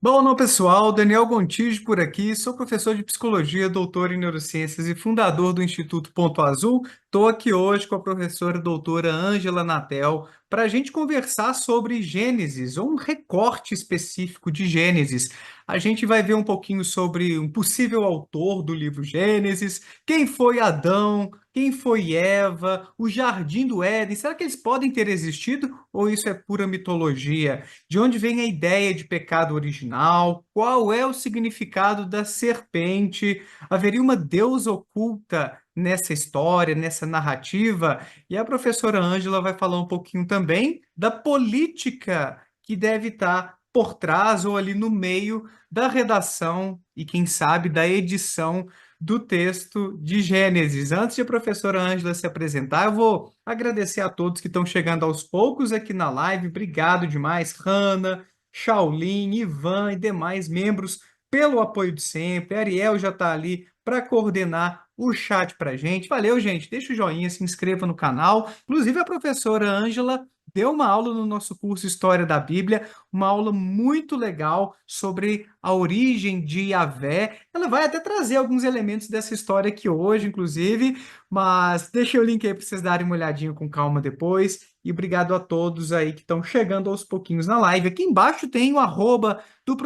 Bom, não, pessoal, Daniel Gontijo por aqui, sou professor de psicologia, doutor em neurociências e fundador do Instituto Ponto Azul. Estou aqui hoje com a professora doutora Ângela Natel para a gente conversar sobre Gênesis, ou um recorte específico de Gênesis. A gente vai ver um pouquinho sobre um possível autor do livro Gênesis, quem foi Adão, quem foi Eva, o Jardim do Éden. Será que eles podem ter existido ou isso é pura mitologia? De onde vem a ideia de pecado original? Qual é o significado da serpente? Haveria uma deusa oculta nessa história, nessa narrativa? E a professora Ângela vai falar um pouquinho também da política que deve estar por trás ou ali no meio da redação e, quem sabe, da edição do texto de Gênesis. Antes de a professora Ângela se apresentar, eu vou agradecer a todos que estão chegando aos poucos aqui na live. Obrigado demais, Hanna, Shaolin, Ivan e demais membros pelo apoio de sempre. Ariel já está ali para coordenar o chat para a gente. Valeu, gente. Deixa o joinha, se inscreva no canal. Inclusive, a professora Ângela deu uma aula no nosso curso História da Bíblia, uma aula muito legal sobre a origem de Yahvé. Ela vai até trazer alguns elementos dessa história aqui hoje, inclusive, mas deixei o link aí para vocês darem uma olhadinha com calma depois. E obrigado a todos aí que estão chegando aos pouquinhos na live. Aqui embaixo tem o arroba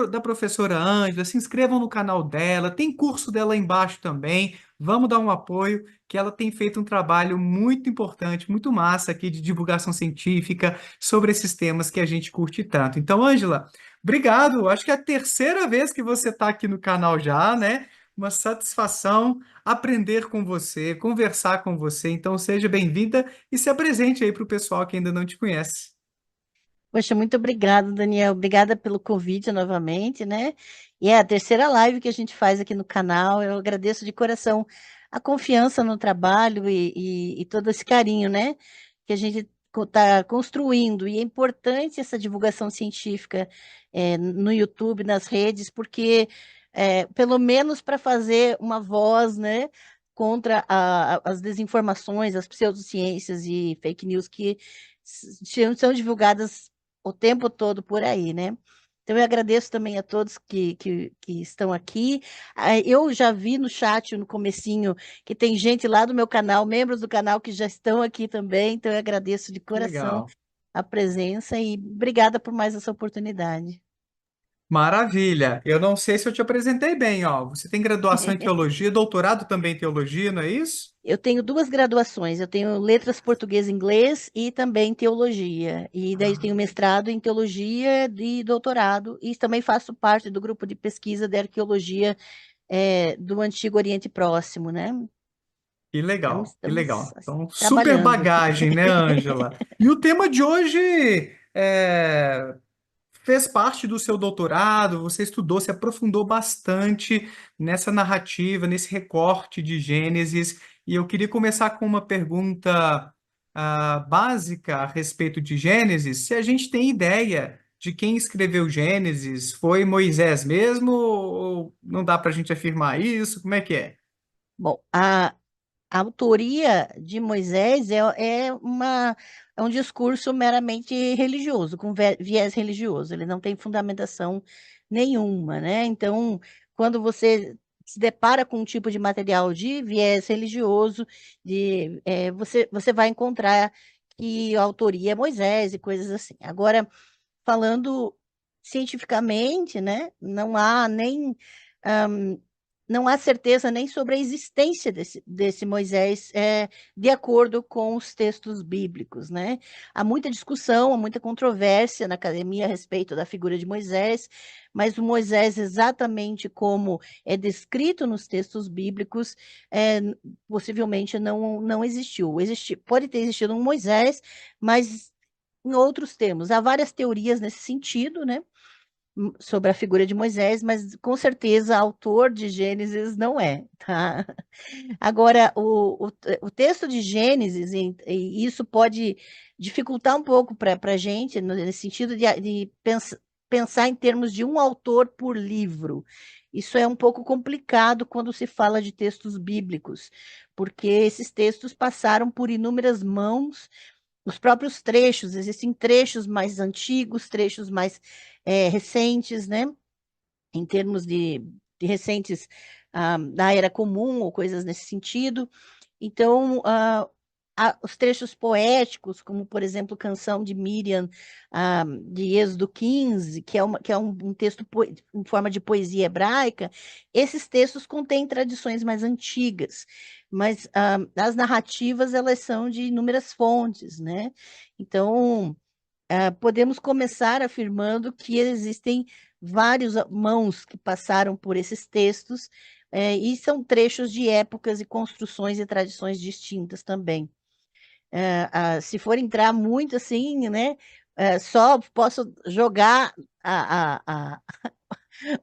da professora Ângela. Se inscrevam no canal dela. Tem curso dela aí embaixo também. Vamos dar um apoio, que ela tem feito um trabalho muito importante, muito massa aqui de divulgação científica sobre esses temas que a gente curte tanto. Então, Ângela, obrigado. Acho que é a terceira vez que você está aqui no canal já, né? Uma satisfação aprender com você, conversar com você. Então, seja bem-vinda e se apresente aí para o pessoal que ainda não te conhece. Poxa, muito obrigada, Daniel. Obrigada pelo convite novamente, né? E é a terceira live que a gente faz aqui no canal. Eu agradeço de coração a confiança no trabalho e todo esse carinho, né? Que a gente está construindo. E é importante essa divulgação científica no YouTube, nas redes, porque pelo menos para fazer uma voz, né? Contra as desinformações, as pseudociências e fake news que são divulgadas o tempo todo por aí, né? Então, eu agradeço também a todos que estão aqui. Eu já vi no chat, no comecinho, que tem gente lá do meu canal, membros do canal, que já estão aqui também. Então, eu agradeço de coração Legal. a presença e obrigada por mais essa oportunidade. Maravilha. Eu não sei se eu te apresentei bem, ó. Você tem graduação em teologia, doutorado também em teologia, não é isso? Eu tenho duas graduações, eu tenho letras português e inglês e também teologia. E daí tenho mestrado em teologia e doutorado, e também faço parte do grupo de pesquisa de arqueologia do Antigo Oriente Próximo, né? Que Então legal, que estamos legal. Então, super trabalhando. bagagem, né, Ângela? E o tema de hoje fez parte do seu doutorado, você estudou, se aprofundou bastante nessa narrativa, nesse recorte de Gênesis, e eu queria começar com uma pergunta básica a respeito de Gênesis. Se a gente tem ideia de quem escreveu Gênesis, foi Moisés mesmo, ou não dá para a gente afirmar isso? Como é que é? Bom, a autoria de Moisés é um discurso meramente religioso, com viés religioso. Ele não tem fundamentação nenhuma, né? Então, quando você se depara com um tipo de material de viés religioso, você vai encontrar que a autoria é Moisés e coisas assim. Agora, falando cientificamente, né, não há certeza nem sobre a existência desse Moisés, de acordo com os textos bíblicos, né? Há muita discussão, há muita controvérsia na academia a respeito da figura de Moisés, mas o Moisés, exatamente como é descrito nos textos bíblicos, é, possivelmente não existiu. Pode ter existido um Moisés, mas em outros termos. Há várias teorias nesse sentido, né? Sobre a figura de Moisés, mas com certeza autor de Gênesis não é, tá? Agora, o texto de Gênesis, e isso pode dificultar um pouco para a gente, nesse sentido de pensar em termos de um autor por livro. Isso é um pouco complicado quando se fala de textos bíblicos, porque esses textos passaram por inúmeras mãos, os próprios trechos, existem trechos mais antigos, trechos mais recentes, né? em termos de recentes da Era Comum ou coisas nesse sentido. Então, os trechos poéticos, como, por exemplo, Canção de Miriam, de Êxodo 15, que é um texto em forma de poesia hebraica, esses textos contêm tradições mais antigas, mas as narrativas, elas são de inúmeras fontes, né? Então, podemos começar afirmando que existem vários mãos que passaram por esses textos, e são trechos de épocas e construções e tradições distintas também. Se for entrar muito assim, né, só posso jogar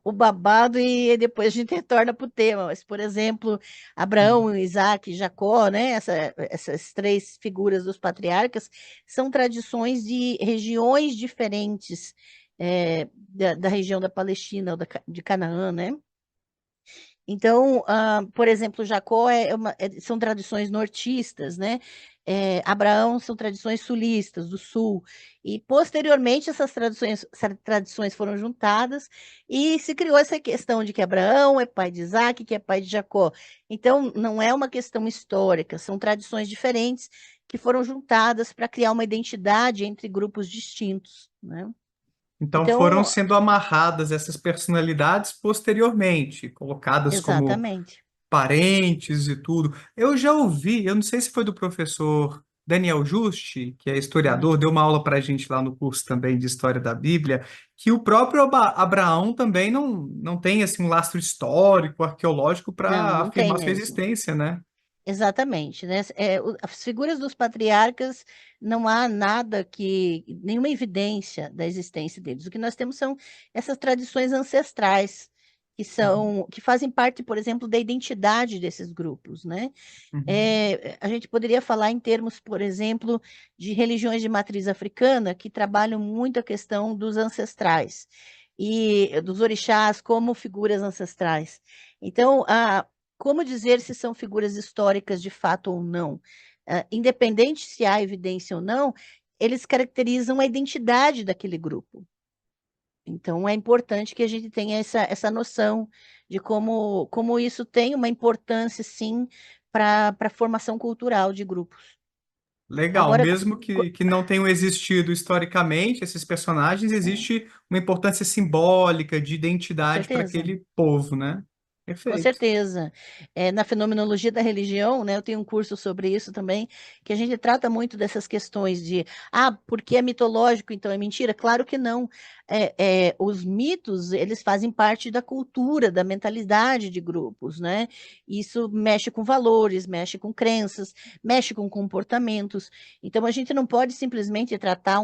o babado e depois a gente retorna para o tema. Mas, por exemplo, Abraão, Isaac, Jacó, né? Essas três figuras dos patriarcas são tradições de regiões diferentes da região da Palestina ou de Canaã, né? Então, por exemplo, Jacó são tradições nortistas, né? Abraão são tradições sulistas, do sul. E, posteriormente, essas tradições foram juntadas e se criou essa questão de que Abraão é pai de Isaac, que é pai de Jacó. Então, não é uma questão histórica, são tradições diferentes que foram juntadas para criar uma identidade entre grupos distintos, né? Então foram Então, sendo amarradas essas personalidades posteriormente, colocadas como exatamente. parentes e tudo. Eu já ouvi, eu não sei se foi do professor Daniel Juste, que é historiador, Uhum. deu uma aula para a gente lá no curso também de História da Bíblia, que o próprio Abraão também não tem assim um lastro histórico, arqueológico Não, para não tem afirmar sua mesmo. existência, né? Exatamente, né? As figuras dos patriarcas, não há nada nenhuma evidência da existência deles. O que nós temos são essas tradições ancestrais Uhum, que fazem parte, por exemplo, da identidade desses grupos, né? uhum. A gente poderia falar em termos, por exemplo, de religiões de matriz africana que trabalham muito a questão dos ancestrais e dos orixás como figuras ancestrais. Então, como dizer se são figuras históricas de fato ou não? Independente se há evidência ou não, eles caracterizam a identidade daquele grupo. Então, é importante que a gente tenha essa noção de como isso tem uma importância, sim, para a formação cultural de grupos. Legal, Agora, mesmo que não tenham existido historicamente, esses personagens, é, existe uma importância simbólica de com identidade para certeza. aquele povo, né? Com Perfeito. certeza. Na fenomenologia da religião, né, eu tenho um curso sobre isso também, que a gente trata muito dessas questões de, porque é mitológico, então é mentira? Claro que não. Os mitos, eles fazem parte da cultura, da mentalidade de grupos, né? Isso mexe com valores, mexe com crenças, mexe com comportamentos. Então, a gente não pode simplesmente tratar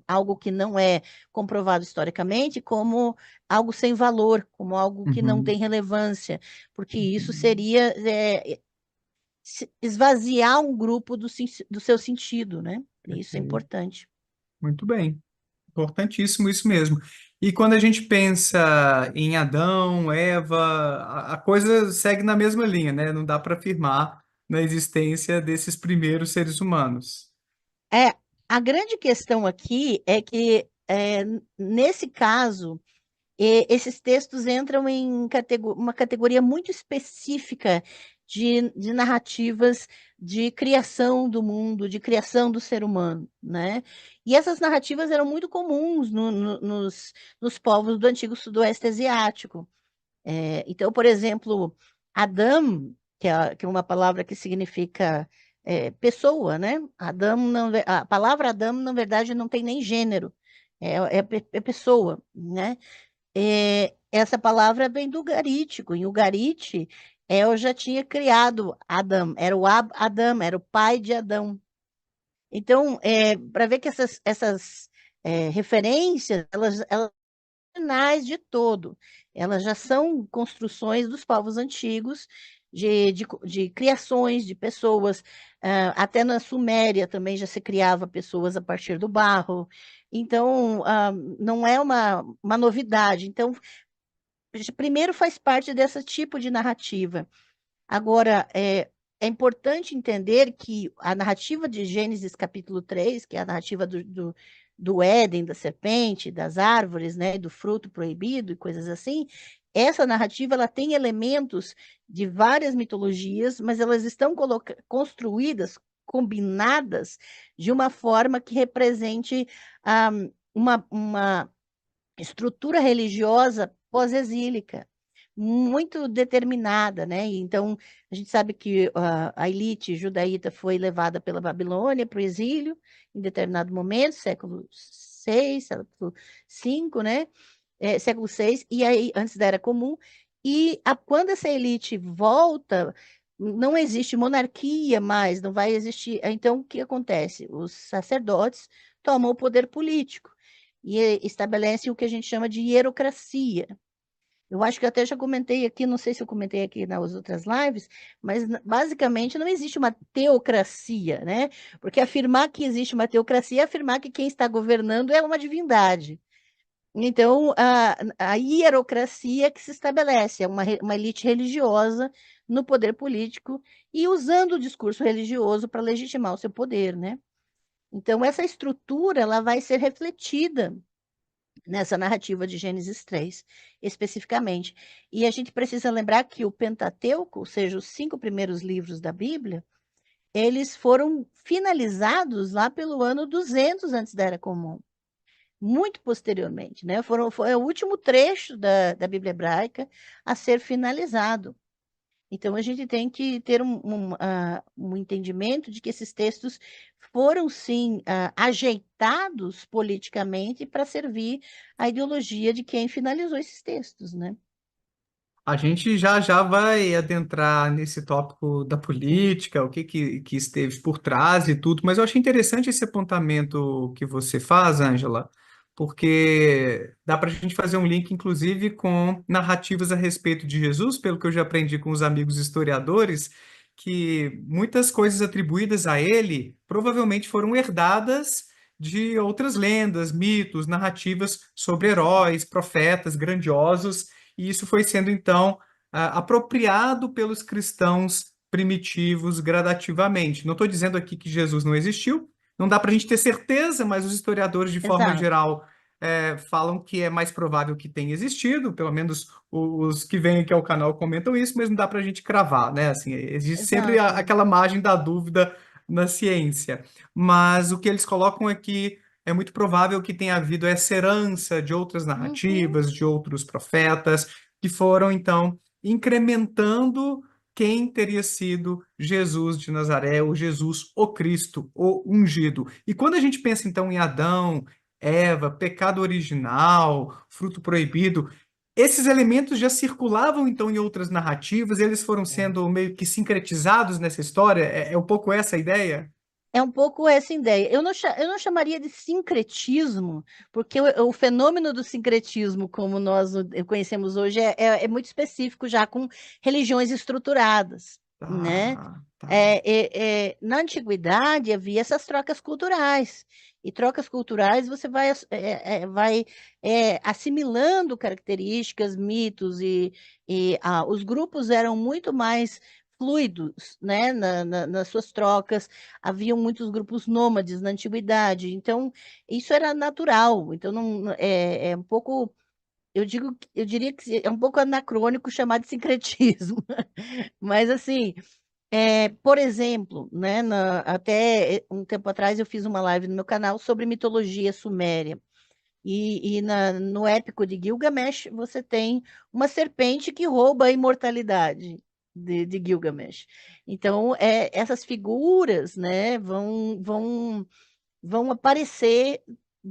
algo que não é comprovado historicamente como algo sem valor, como algo que não Uhum. tem relevância, porque isso Uhum. seria esvaziar um grupo do seu sentido, né? E isso é Perfeito. importante. Muito bem. Importantíssimo isso mesmo. E quando a gente pensa em Adão, Eva, a coisa segue na mesma linha, né? Não dá para afirmar na existência desses primeiros seres humanos. É, a grande questão aqui é que, nesse caso, esses textos entram em uma categoria muito específica de narrativas de criação do mundo, de criação do ser humano, né? E essas narrativas eram muito comuns nos povos do antigo sudoeste asiático. Então, por exemplo, Adam, que é uma palavra que significa pessoa, né? Adam a palavra Adam, na verdade, não tem nem gênero, é pessoa, né? Essa palavra vem do ugarítico. Em ugarite, eu já tinha criado Adam, era o Adam, era o pai de Adão. Então, para ver que essas referências, elas originais de todo. Elas já são construções dos povos antigos, de criações de pessoas. Até na Suméria também já se criava pessoas a partir do barro. Então, não é uma novidade. Então, primeiro faz parte desse tipo de narrativa. Agora, é importante entender que a narrativa de Gênesis capítulo 3, que é a narrativa do Éden, da serpente, das árvores, né, do fruto proibido e coisas assim, essa narrativa ela tem elementos de várias mitologias, mas elas estão construídas, combinadas de uma forma que represente ah, uma estrutura religiosa pós-exílica, muito determinada, né? Então, a gente sabe que a elite judaíta foi levada pela Babilônia para o exílio em determinado momento, século VI, século V, né? Século VI, e aí, antes da Era Comum, e quando essa elite volta, não existe monarquia mais, não vai existir. Então, o que acontece? Os sacerdotes tomam o poder político e estabelecem o que a gente chama de hierocracia. Eu acho que eu até já comentei aqui, não sei se eu comentei aqui nas outras lives, mas basicamente não existe uma teocracia, né? Porque afirmar que existe uma teocracia é afirmar que quem está governando é uma divindade. Então, a hierocracia que se estabelece, é uma elite religiosa no poder político e usando o discurso religioso para legitimar o seu poder, né? Então, essa estrutura ela vai ser refletida nessa narrativa de Gênesis 3, especificamente. E a gente precisa lembrar que o Pentateuco, ou seja, os 5 primeiros livros da Bíblia, eles foram finalizados lá pelo ano 200 antes da Era Comum, muito posteriormente, né? Foi o último trecho da Bíblia hebraica a ser finalizado. Então, a gente tem que ter um entendimento de que esses textos foram, sim, ajeitados politicamente para servir à ideologia de quem finalizou esses textos, né? A gente já já vai adentrar nesse tópico da política, o que esteve por trás e tudo, mas eu achei interessante esse apontamento que você faz, Ângela, porque dá para a gente fazer um link, inclusive, com narrativas a respeito de Jesus, pelo que eu já aprendi com os amigos historiadores, que muitas coisas atribuídas a ele provavelmente foram herdadas de outras lendas, mitos, narrativas sobre heróis, profetas grandiosos e isso foi sendo, então, apropriado pelos cristãos primitivos gradativamente. Não estou dizendo aqui que Jesus não existiu, não dá para a gente ter certeza, mas os historiadores, de forma Exato, geral, falam que é mais provável que tenha existido, pelo menos os que vêm aqui ao canal comentam isso, mas não dá para a gente cravar, né? Assim, existe sempre exato. aquela margem da dúvida na ciência. Mas o que eles colocam aqui é muito provável que tenha havido essa herança de outras Uhum, narrativas, de outros profetas, que foram, então, incrementando quem teria sido Jesus de Nazaré, o Jesus, o Cristo, o ungido. E quando a gente pensa, então, em Adão, Eva, pecado original, fruto proibido, esses elementos já circulavam, então, em outras narrativas, eles foram sendo meio que sincretizados nessa história? É um pouco essa a ideia? é um pouco essa ideia. Eu não chamaria de sincretismo, porque o fenômeno do sincretismo, como nós o conhecemos hoje, é muito específico já com religiões estruturadas, né? Tá, tá. Na antiguidade havia essas trocas culturais, e trocas culturais você vai assimilando características, mitos, e os grupos eram muito mais fluidos, né, nas suas trocas. Haviam muitos grupos nômades na antiguidade, então isso era natural. Então é um pouco, eu diria que é um pouco anacrônico chamar de sincretismo, mas assim, por exemplo, né, até um tempo atrás eu fiz uma live no meu canal sobre mitologia suméria. E no épico de Gilgamesh, você tem uma serpente que rouba a imortalidade de Gilgamesh. Então, essas figuras, né, vão aparecer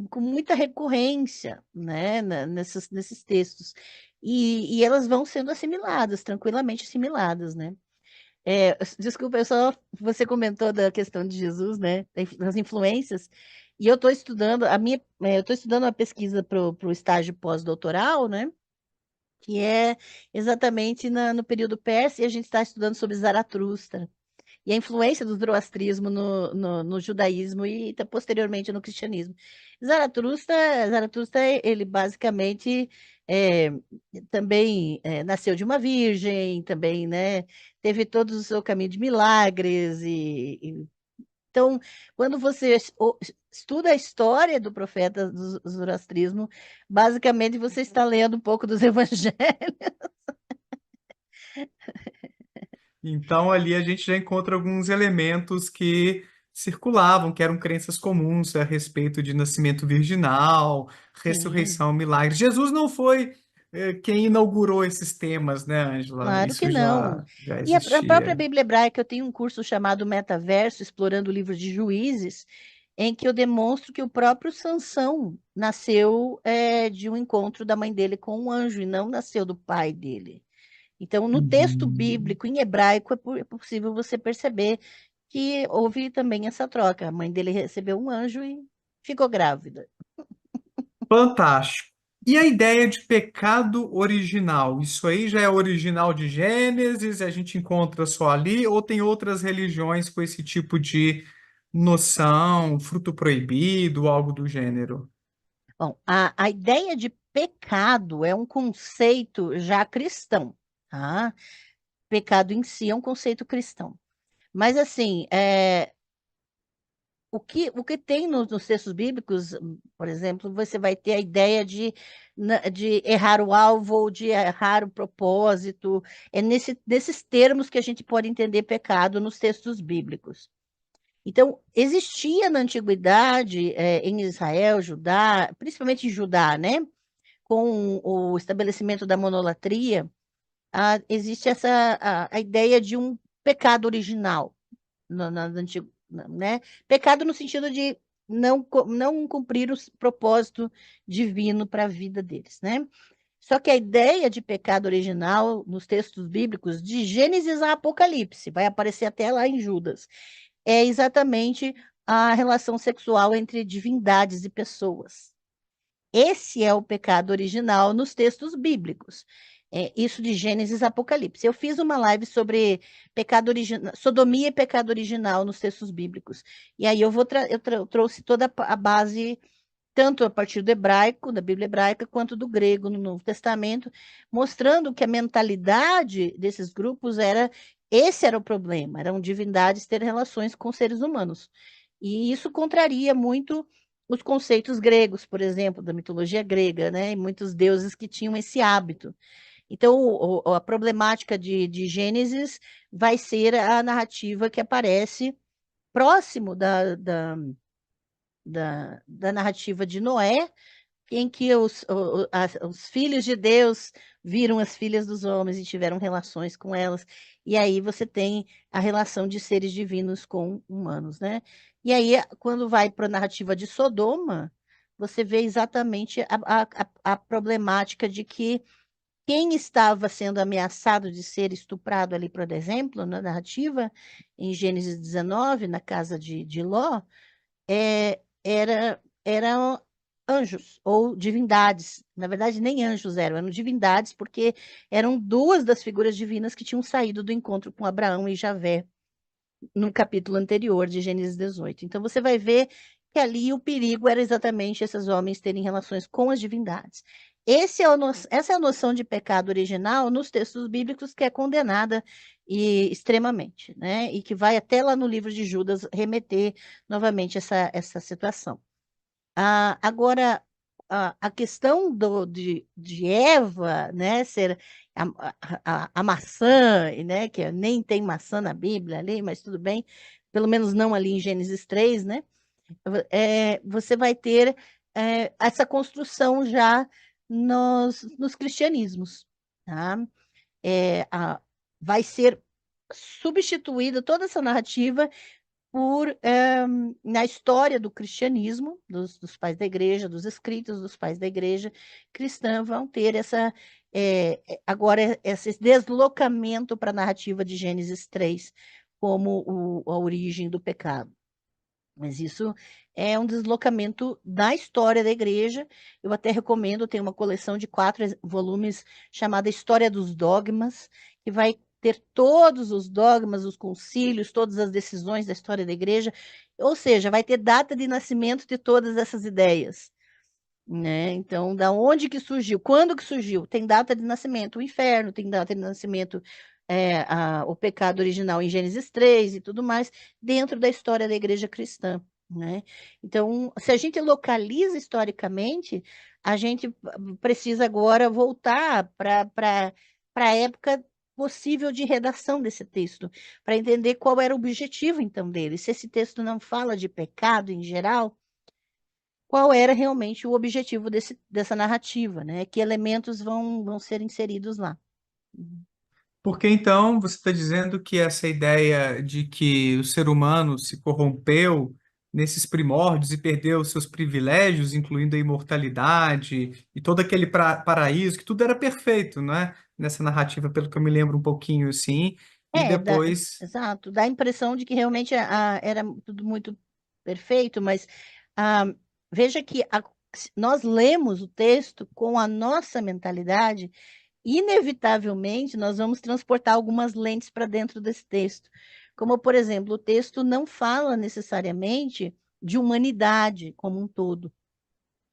com muita recorrência, né, nesses textos. E elas vão sendo assimiladas, tranquilamente assimiladas, né? Desculpa, você comentou da questão de Jesus, né, das influências, e eu estou estudando, eu estou estudando uma pesquisa para o estágio pós-doutoral, né, que é exatamente no período persa, e a gente está estudando sobre Zaratustra, e a influência do zoroastrismo no judaísmo e posteriormente no cristianismo. Zaratustra, ele basicamente é, também nasceu de uma virgem, também, né, teve todo o seu caminho de milagres então, quando você estuda a história do profeta do zoroastrismo, basicamente você está lendo um pouco dos evangelhos. Então, ali a gente já encontra alguns elementos que circulavam, que eram crenças comuns a respeito de nascimento virginal, Sim, ressurreição, milagres. Jesus não foi, quem inaugurou esses temas, né, Ângela? claro que Isso não. já E a própria existia. Bíblia Hebraica, eu tenho um curso chamado Metaverso, explorando o livro de Juízes, em que eu demonstro que o próprio Sansão nasceu de um encontro da mãe dele com um anjo e não nasceu do pai dele. Então, no texto Uhum. bíblico, em hebraico, é possível você perceber que houve também essa troca. A mãe dele recebeu um anjo e ficou grávida. Fantástico. E a ideia de pecado original? Isso aí já é original de Gênesis, a gente encontra só ali, ou tem outras religiões com esse tipo de noção, fruto proibido, algo do gênero? Bom, a ideia de pecado é um conceito já cristão, tá? Pecado em si é um conceito cristão. Mas, assim, o que tem nos textos bíblicos, por exemplo, você vai ter a ideia de errar o alvo ou de errar o propósito. É nesses termos que a gente pode entender pecado nos textos bíblicos. Então, existia na antiguidade, em Israel, Judá, principalmente em Judá, né? Com o estabelecimento da monolatria, existe a ideia de um pecado original no antigo, né? Pecado no sentido de não cumprir o propósito divino para a vida deles, né? Só que a ideia de pecado original nos textos bíblicos, de Gênesis a Apocalipse, vai aparecer até lá em Judas, é exatamente a relação sexual entre divindades e pessoas. Esse é o pecado original nos textos bíblicos. Isso de Gênesis a Apocalipse. Eu fiz uma live sobre pecado original, sodomia e pecado original nos textos bíblicos. E aí eu trouxe toda a base, tanto a partir do hebraico, da Bíblia hebraica, quanto do grego no Novo Testamento, mostrando que a mentalidade desses grupos esse era o problema, eram divindades ter relações com seres humanos. E isso contraria muito os conceitos gregos, por exemplo, da mitologia grega, né? E muitos deuses que tinham esse hábito. Então, a problemática de Gênesis vai ser a narrativa que aparece próximo da narrativa de Noé, em que os filhos de Deus viram as filhas dos homens e tiveram relações com elas. E aí você tem a relação de seres divinos com humanos, né? E aí, quando vai para a narrativa de Sodoma, você vê exatamente a problemática de que quem estava sendo ameaçado de ser estuprado ali, por exemplo, na narrativa, em Gênesis 19, na casa de Ló, eram anjos ou divindades. Na verdade, nem anjos eram divindades, porque eram duas das figuras divinas que tinham saído do encontro com Abraão e Javé no capítulo anterior de Gênesis 18. Então, você vai ver que ali o perigo era exatamente esses homens terem relações com as divindades. Essa é a noção de pecado original nos textos bíblicos que é condenada extremamente, né? E que vai até lá no livro de Judas remeter novamente essa situação. Agora, a questão de Eva, né, ser a, a maçã, né, que nem tem maçã na Bíblia ali, mas tudo bem, pelo menos não ali em Gênesis 3, né, você vai ter essa construção já nos cristianismos, tá? É, a, vai ser substituída toda essa narrativa na história do cristianismo, dos pais da igreja, dos escritos dos pais da igreja cristã, vão ter agora esse deslocamento para a narrativa de Gênesis 3 como a origem do pecado. Mas isso é um deslocamento da história da igreja. Eu até recomendo, tem uma coleção de 4 volumes chamada História dos Dogmas, que vai ter todos os dogmas, os concílios, todas as decisões da história da igreja. Ou seja, vai ter data de nascimento de todas essas ideias, né? Então, da onde que surgiu? Quando que surgiu? Tem data de nascimento, o inferno, tem data de nascimento, o pecado original em Gênesis 3 e tudo mais, dentro da história da igreja cristã. né? Então, se a gente localiza historicamente, a gente precisa agora voltar para a época possível de redação desse texto, para entender qual era o objetivo, então, dele. Se esse texto não fala de pecado em geral, qual era realmente o objetivo dessa narrativa, né? Que elementos vão ser inseridos lá. Porque então você está dizendo que essa ideia de que o ser humano se corrompeu nesses primórdios e perdeu seus privilégios, incluindo a imortalidade e todo aquele paraíso, que tudo era perfeito, não é? Nessa narrativa, pelo que eu me lembro um pouquinho assim, e depois. Exato, dá a impressão de que realmente era tudo muito perfeito, mas ah, veja que nós lemos o texto com a nossa mentalidade, inevitavelmente nós vamos transportar algumas lentes para dentro desse texto. Como, por exemplo, o texto não fala necessariamente de humanidade como um todo.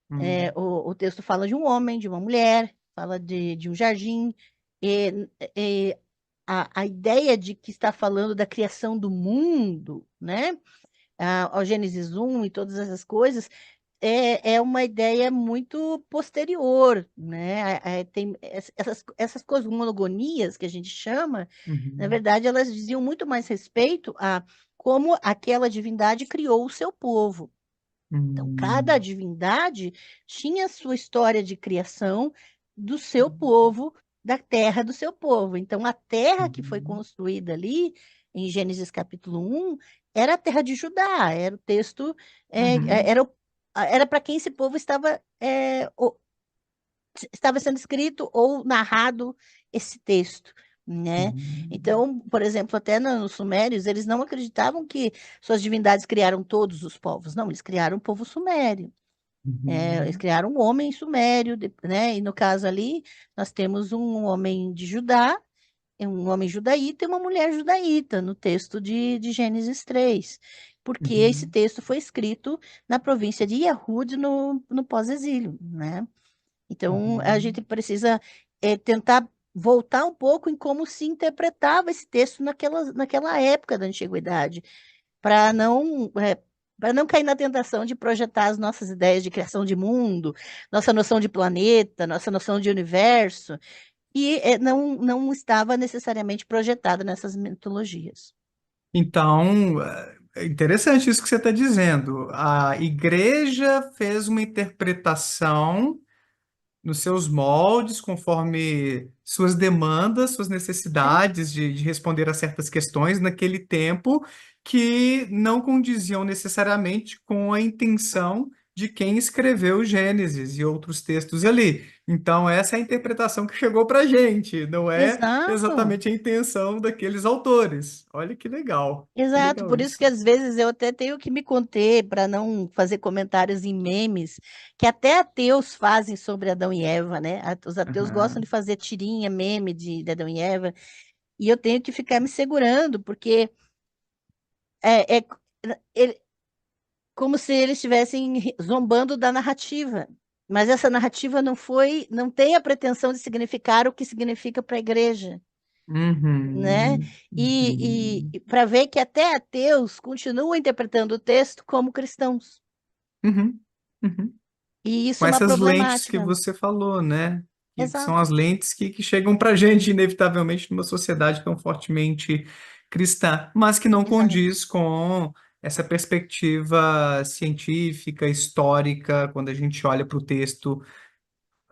Hum, O texto fala de um homem, de uma mulher, fala de um jardim. E a ideia de que está falando da criação do mundo, né? Ao Gênesis 1 e todas essas coisas, é uma ideia muito posterior, né? Tem essas cosmogonias que a gente chama, na uhum, verdade, elas diziam muito mais respeito a como aquela divindade criou o seu povo. Então, cada hum, divindade tinha sua história de criação do seu povo, da terra do seu povo. Então, a terra que foi uhum, construída ali, em Gênesis capítulo 1, era a terra de Judá, era o texto, uhum, era para quem esse povo estava sendo escrito ou narrado esse texto, né? uhum, Então, por exemplo, até nos Sumérios, eles não acreditavam que suas divindades criaram todos os povos, não, eles criaram o povo sumério. Eles uhum, criaram um homem sumério, né? E no caso ali, nós temos um homem de Judá, um homem judaíta e uma mulher judaíta, no texto de Gênesis 3, porque esse uhum, texto foi escrito na província de Yehud, no pós-exílio, né? Então, a gente uhum, precisa tentar voltar um pouco em como se interpretava esse texto naquela época da antiguidade, para não cair na tentação de projetar as nossas ideias de criação de mundo, nossa noção de planeta, nossa noção de universo, e não estava necessariamente projetada nessas mitologias. Então, é interessante isso que você está dizendo. A igreja fez uma interpretação nos seus moldes, conforme suas demandas, suas É, necessidades de responder a certas questões naquele tempo, que não condiziam necessariamente com a intenção de quem escreveu Gênesis e outros textos ali. Então, essa é a interpretação que chegou para a gente, não é exato. exatamente a intenção daqueles autores. Olha que Exato, legal por isso que isso. às vezes eu até tenho que me conter para não fazer comentários em memes que até ateus fazem sobre Adão e Eva, né? Os ateus gostam de Aham. fazer tirinha, meme de Adão e Eva, e eu tenho que ficar me segurando, porque é ele- como se eles estivessem zombando da narrativa. Mas essa narrativa não tem a pretensão de significar o que significa para a igreja, né? Uhum. E Uhum. para ver que até ateus continuam interpretando o texto como cristãos. Uhum. Uhum. E isso Com é uma essas lentes que problemática. você falou, né? Que são as Exato, lentes que chegam para a gente, inevitavelmente, numa sociedade tão fortemente cristã, mas que não exato. condiz com essa perspectiva científica, histórica, quando a gente olha para o texto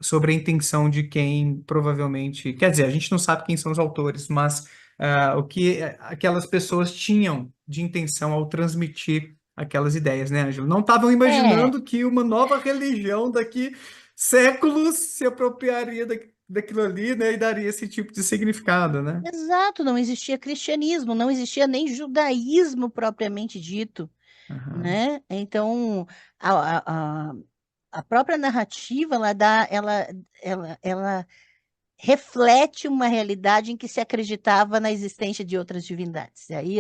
sobre a intenção de quem provavelmente. Quer dizer, a gente não sabe quem são os autores, mas o que aquelas pessoas tinham de intenção ao transmitir aquelas ideias, né, Ângelo? Não estavam É, imaginando que uma nova religião daqui séculos se apropriaria daquilo ali, né, e daria esse tipo de significado, né? exato, não existia cristianismo, não existia nem judaísmo propriamente dito, Aham. né? Então, a, a, a própria narrativa, ela reflete uma realidade em que se acreditava na existência de outras divindades. E aí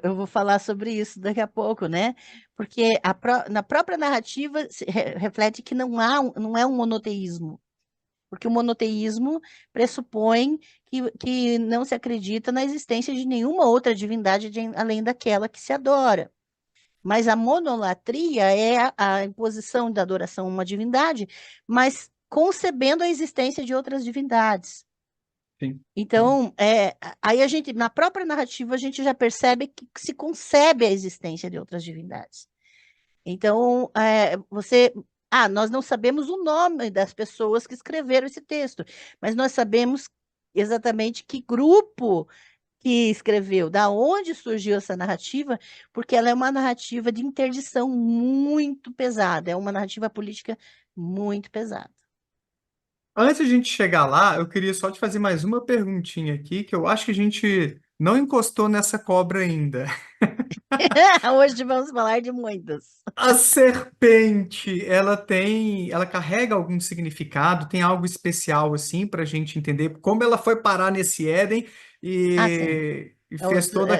eu vou falar sobre isso daqui a pouco, né? Porque na própria narrativa reflete que não é um monoteísmo, porque o monoteísmo pressupõe que não se acredita na existência de nenhuma outra divindade além daquela que se adora. Mas a monolatria é a imposição da adoração a uma divindade, mas concebendo a existência de outras divindades. Sim, sim. Então, aí a gente, na própria narrativa, a gente já percebe que se concebe a existência de outras divindades. Então, nós não sabemos o nome das pessoas que escreveram esse texto, mas nós sabemos exatamente que grupo que escreveu, da onde surgiu essa narrativa, porque ela é uma narrativa de interdição muito pesada, é uma narrativa política muito pesada. Antes de a gente chegar lá, eu queria só te fazer mais uma perguntinha aqui, que eu acho que a gente não encostou nessa cobra ainda. Hoje vamos falar de muitos. A serpente, ela carrega algum significado? Tem algo especial assim para a gente entender como ela foi parar nesse Éden Ah, sim. e fez toda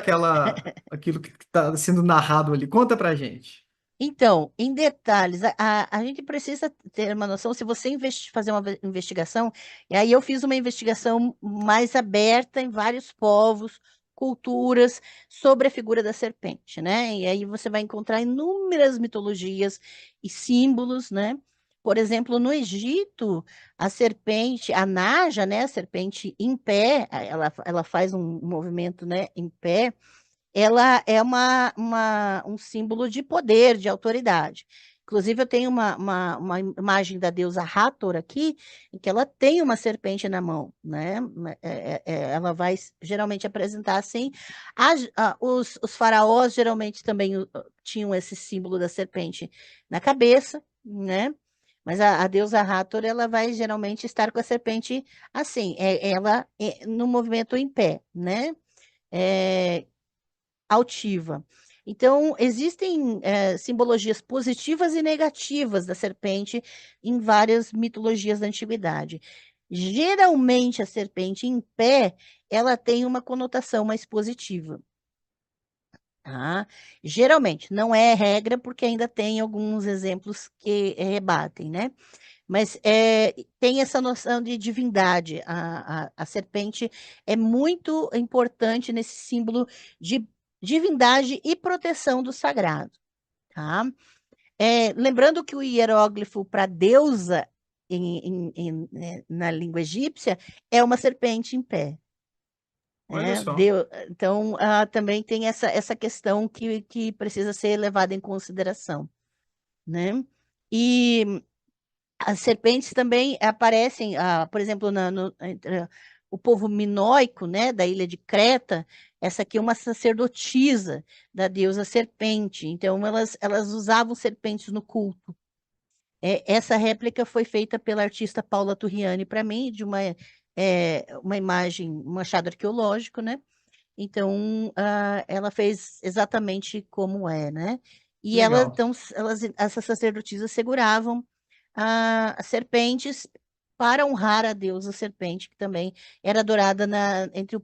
aquilo que está sendo narrado ali? Conta pra gente. Então, em detalhes, a gente precisa ter uma noção, se você fazer uma investigação, e aí eu fiz uma investigação mais aberta em vários povos, culturas, sobre a figura da serpente, né? E aí você vai encontrar inúmeras mitologias e símbolos, né? Por exemplo, no Egito, a serpente, a Naja, né? A serpente em pé, ela faz um movimento, né? Em pé, ela é um símbolo de poder, de autoridade. Inclusive, eu tenho uma imagem da deusa Hathor aqui, em que ela tem uma serpente na mão, né? Ela vai geralmente apresentar assim. Os faraós geralmente também tinham esse símbolo da serpente na cabeça, né? Mas a deusa Hathor, ela vai geralmente estar com a serpente assim, ela no movimento em pé, né? É, altiva. Então, existem simbologias positivas e negativas da serpente em várias mitologias da antiguidade. Geralmente, a serpente em pé, ela tem uma conotação mais positiva. Tá? Geralmente, não é regra, porque ainda tem alguns exemplos que rebatem, né? Mas tem essa noção de divindade. A serpente é muito importante nesse símbolo de divindade e proteção do sagrado, tá? Lembrando que o hieróglifo para deusa na língua egípcia é uma serpente em pé. Olha Né? só, Então, também tem essa questão que precisa ser levada em consideração, né? E as serpentes também aparecem, por exemplo, entre o povo minoico, né, da ilha de Creta. Essa aqui é uma sacerdotisa da deusa serpente. Então, elas usavam serpentes no culto. Essa réplica foi feita pela artista Paula Turriani para mim, de uma imagem, um achado arqueológico, né? Então, ela fez exatamente como é, né? E legal. então, essas sacerdotisas seguravam as serpentes para honrar a deusa serpente, que também era adorada entre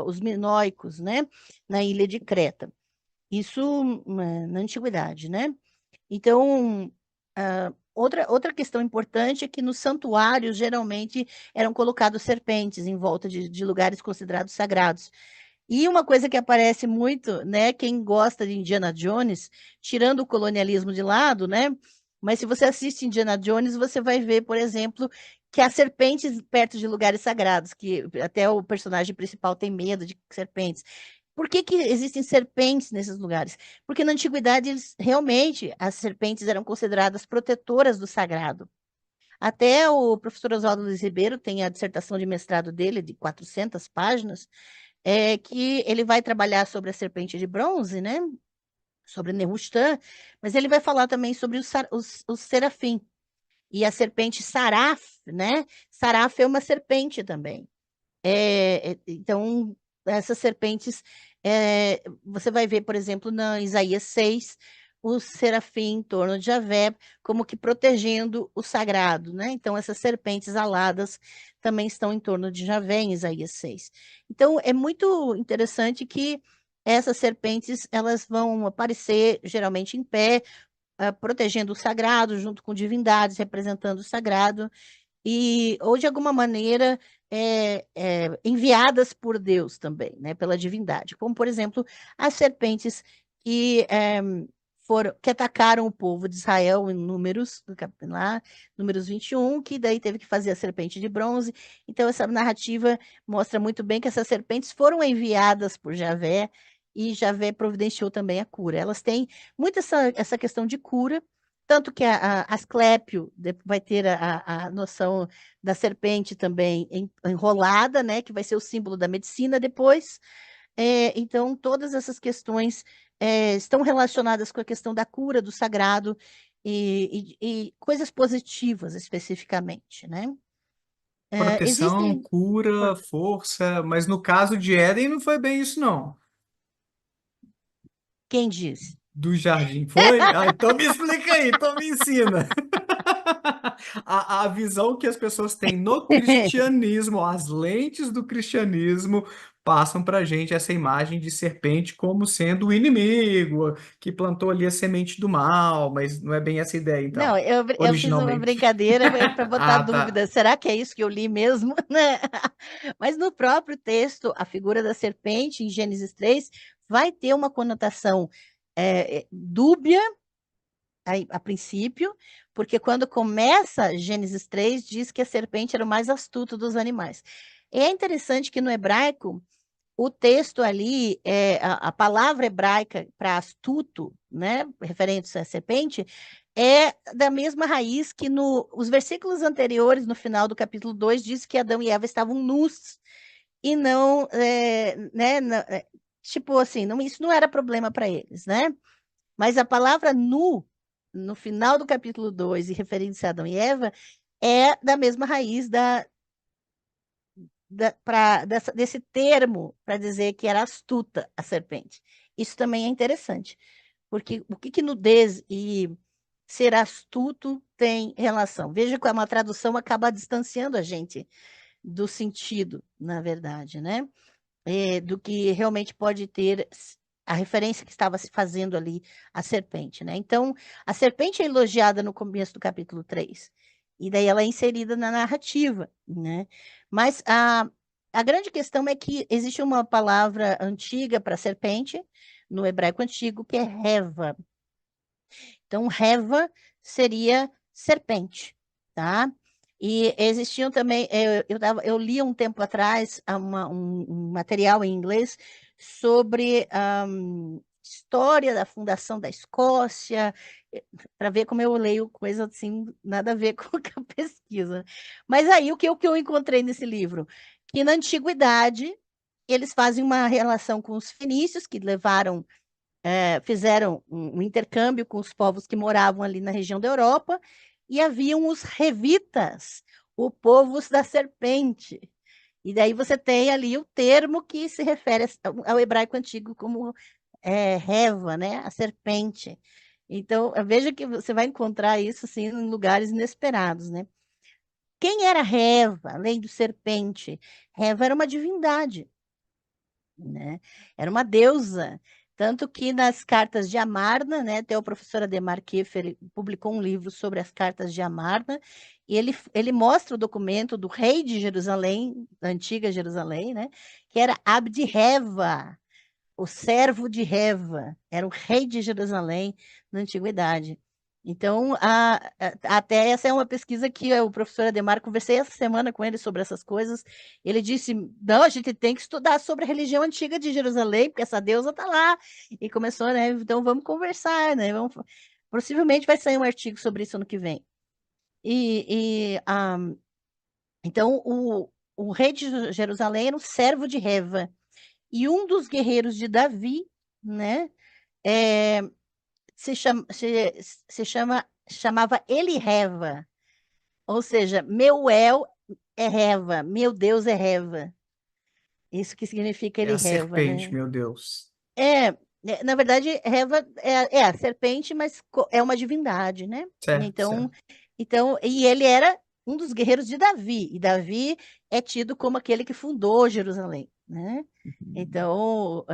os minoicos, né? Na ilha de Creta. Isso, na antiguidade, né? Então, outra questão importante é que nos santuários geralmente eram colocados serpentes em volta de lugares considerados sagrados. E uma coisa que aparece muito, né? Quem gosta de Indiana Jones, tirando o colonialismo de lado, né? Mas se você assiste Indiana Jones, você vai ver, por exemplo, que há serpentes perto de lugares sagrados, que até o personagem principal tem medo de serpentes. Por que que existem serpentes nesses lugares? Porque na antiguidade, realmente, as serpentes eram consideradas protetoras do sagrado. Até o professor Oswaldo Luiz Ribeiro tem a dissertação de mestrado dele, de 400 páginas, que ele vai trabalhar sobre a serpente de bronze, né? Sobre Nehushtan, mas ele vai falar também sobre os serafim. E a serpente Saraf, né? Saraf é uma serpente também. Então, essas serpentes, você vai ver, por exemplo, na Isaías 6, o serafim em torno de Javé, como que protegendo o sagrado, né? Então, essas serpentes aladas também estão em torno de Javé, em Isaías 6. Então, é muito interessante que essas serpentes, elas vão aparecer geralmente em pé, protegendo o sagrado, junto com divindades, representando o sagrado, ou de alguma maneira enviadas por Deus também, né, pela divindade, como por exemplo as serpentes que que atacaram o povo de Israel em Números, lá, Números 21, que daí teve que fazer a serpente de bronze. Então, essa narrativa mostra muito bem que essas serpentes foram enviadas por Javé, e Javé providenciou também a cura. Elas têm muito essa questão de cura, tanto que Asclépio vai ter a noção da serpente também enrolada, né, que vai ser o símbolo da medicina depois. Então, todas essas questões estão relacionadas com a questão da cura, do sagrado e coisas positivas especificamente, né? Proteção, Existem, cura, força, mas no caso de Éden não foi bem isso, não. quem diz? Do jardim, foi? Ah, então me explica aí, então me ensina. A visão que as pessoas têm no cristianismo, as lentes do cristianismo, passam para gente essa imagem de serpente como sendo o inimigo, que plantou ali a semente do mal, mas não é bem essa ideia, Não, então, eu fiz uma originalmente. brincadeira para botar Ah, tá. dúvida. Será que é isso que eu li mesmo? Né? Mas no próprio texto, a figura da serpente, em Gênesis 3, vai ter uma conotação dúbia a princípio, porque quando começa Gênesis 3, diz que a serpente era o mais astuto dos animais. É interessante que no hebraico, o texto ali, a palavra hebraica para astuto, né, referente à serpente, é da mesma raiz que os versículos anteriores, no final do capítulo 2, diz que Adão e Eva estavam nus e não, né, tipo assim, não, isso não era problema para eles, né? Mas a palavra nu, no final do capítulo 2 e referindo-se a Adão e Eva, é da mesma raiz desse termo para dizer que era astuta a serpente. Isso também é interessante, porque o que, que nudez e ser astuto tem relação? Veja como a tradução acaba distanciando a gente do sentido, na verdade, né? Do que realmente pode ter a referência que estava se fazendo ali a serpente, né? Então, a serpente é elogiada no começo do capítulo 3, e daí ela é inserida na narrativa, né? Mas a grande questão é que existe uma palavra antiga para serpente, no hebraico antigo, que é reva. Então, reva seria serpente, tá? E existiam também, eu li um tempo atrás um material em inglês sobre história da fundação da Escócia, para ver como eu leio coisa assim, nada a ver com a pesquisa. Mas aí o que eu encontrei nesse livro? Que na antiguidade eles fazem uma relação com os fenícios, que fizeram um intercâmbio com os povos que moravam ali na região da Europa, e haviam os revitas, o povo da serpente. E daí você tem ali o termo que se refere ao hebraico antigo como reva, né? A serpente. Então, veja que você vai encontrar isso assim, em lugares inesperados, né? Quem era Reva, além do serpente? Reva era uma divindade, né? Era uma deusa. Tanto que nas cartas de Amarna, né, até o professor Ademar Kiefer publicou um livro sobre as cartas de Amarna, e ele mostra o documento do rei de Jerusalém, da antiga Jerusalém, né, que era Abdi-Reva, o servo de Reva, era o rei de Jerusalém na antiguidade. Então, até essa é uma pesquisa que o professor Ademar, conversei essa semana com ele sobre essas coisas. Ele disse: não, a gente tem que estudar sobre a religião antiga de Jerusalém, porque essa deusa está lá. E começou, né? Então, vamos conversar, né? Possivelmente vai sair um artigo sobre isso ano que vem. Então, o rei de Jerusalém era um servo de Reva. E um dos guerreiros de Davi, né? é, chamava Elireva, ou seja, meu El é Reva, meu Deus é Reva. Isso que significa É a Elireva, serpente, né? meu Deus. É, na verdade, Reva é a serpente, mas é uma divindade, né? Certo, Então, certo. e ele era um dos guerreiros de Davi, e Davi é tido como aquele que fundou Jerusalém, né? Uhum. Então,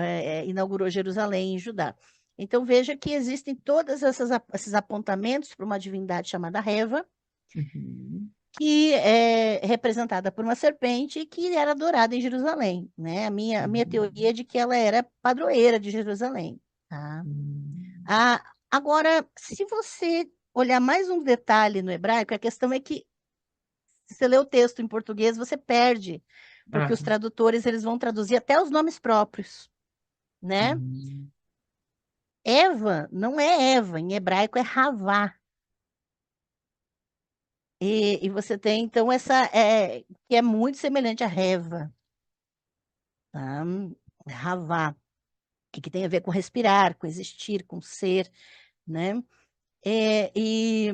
inaugurou Jerusalém em Judá. Então, veja que existem todos esses apontamentos para uma divindade chamada Reva, Uhum. que é representada por uma serpente que era adorada em Jerusalém, né? A minha teoria Uhum. é de que ela era padroeira de Jerusalém, tá? Uhum. Agora, se você olhar mais um detalhe no hebraico, a questão é que se você lê o texto em português, você perde, porque os Ah, tradutores eles vão traduzir até os nomes próprios, né? hum. Eva não é Eva, em hebraico é Havá. E você tem, então, que é muito semelhante a Reva, tá? Havá, que tem a ver com respirar, com existir, com ser, né? E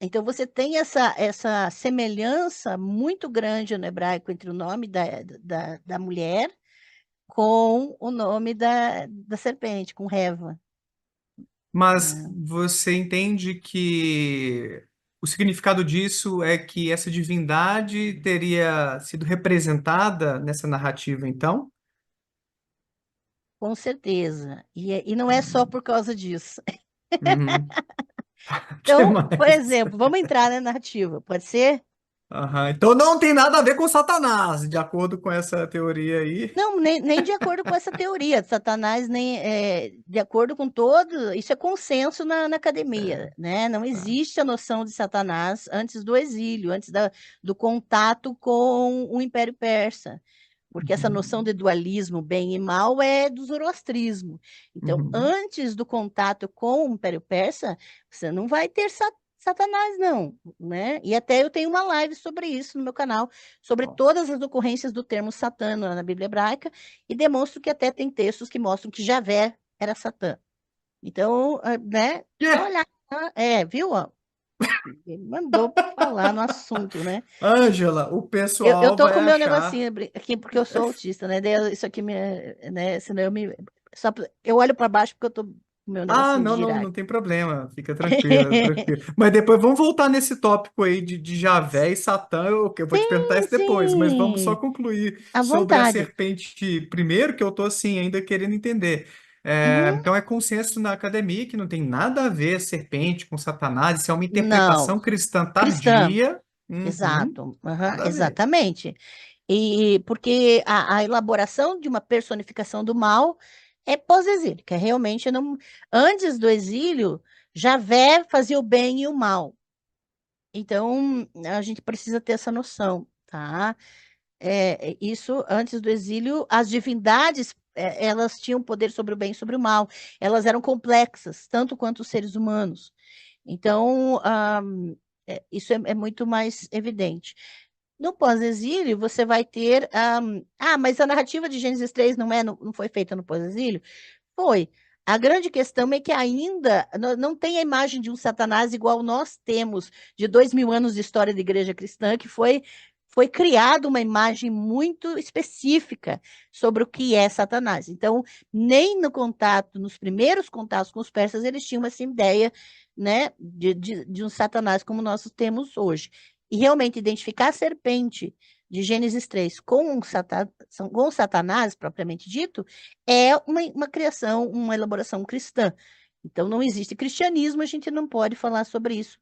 então você tem essa semelhança muito grande no hebraico entre o nome da mulher com o nome da serpente, com Reva, Mas né? você entende que o significado disso é que essa divindade teria sido representada nessa narrativa, então? Com certeza. E não é só por causa disso. Uhum. Que Então, por mais? exemplo, vamos entrar na narrativa, pode ser? Aham. Então não tem nada a ver com Satanás, de acordo com essa teoria aí. Não, nem de acordo com essa teoria, Satanás, nem de acordo com todo, isso é consenso na É, academia, né? Não tá. existe a noção de Satanás antes do exílio, antes do contato com o Império Persa, porque essa noção Uhum. de dualismo, bem e mal, é do zoroastrismo. Então, Uhum. antes do contato com o Império Persa, você não vai ter Satanás, não, né? E até eu tenho uma live sobre isso no meu canal sobre Ó. todas as ocorrências do termo Satã na Bíblia hebraica e demonstro que até tem textos que mostram que Javé era Satã. Então, né? Só Quê? olhar. Viu? Ó, ele mandou falar no assunto, né? Ângela, o Eu pessoal tô vai com o meu achar. negocinho aqui porque eu sou autista, né? Isso aqui né? Senão eu olho para baixo porque eu tô com o meu Ah, negocinho de não, não, girar não aqui. tem problema. Fica tranquila, tranquila. Mas depois vamos voltar nesse tópico aí de Javé e Satã. Eu vou te perguntar Sim, isso depois, mas vamos só sim, concluir à sobre a vontade. serpente primeiro, que eu tô assim ainda querendo entender. Uhum. Então é consenso na academia que não tem nada a ver serpente com Satanás, isso é uma Não, interpretação cristã cristã. tardia. Uhum, Exato, aham, nada a ver. exatamente. E porque a elaboração de uma personificação do mal é pós-exílica, realmente não. Antes do exílio, Javé fazia o bem e o mal. Então, a gente precisa ter essa noção, tá? Isso antes do exílio, as divindades, elas tinham poder sobre o bem e sobre o mal. Elas eram complexas, tanto quanto os seres humanos. Então, isso é muito mais evidente. No pós-exílio, você vai ter. Mas a narrativa de Gênesis 3 não foi feita no pós-exílio? Foi. A grande questão é que ainda não tem a imagem de um Satanás igual nós temos, de 2000 anos de história da igreja cristã, que foi criada uma imagem muito específica sobre o que é Satanás. Então, nem no contato, nos primeiros contatos com os persas, eles tinham essa ideia, né, de um Satanás como nós temos hoje. E realmente identificar a serpente de Gênesis 3 com o Satanás, propriamente dito, é uma criação, uma elaboração cristã. Então, não existe cristianismo, a gente não pode falar sobre isso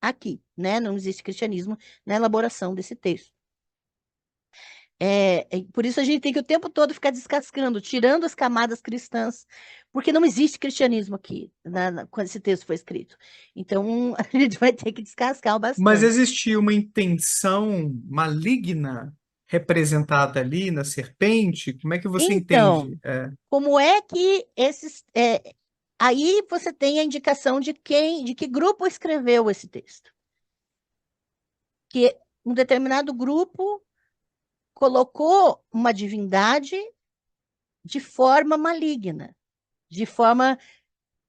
aqui, né? Não existe cristianismo na elaboração desse texto. Por isso a gente tem que o tempo todo ficar descascando, tirando as camadas cristãs, porque não existe cristianismo aqui, quando esse texto foi escrito. Então, a gente vai ter que descascar Mas bastante. existia uma intenção maligna representada ali na serpente? Como é que você Então, entende? como é que esses. Aí você tem a indicação de que grupo escreveu esse texto. Que um determinado grupo colocou uma divindade de forma maligna, de forma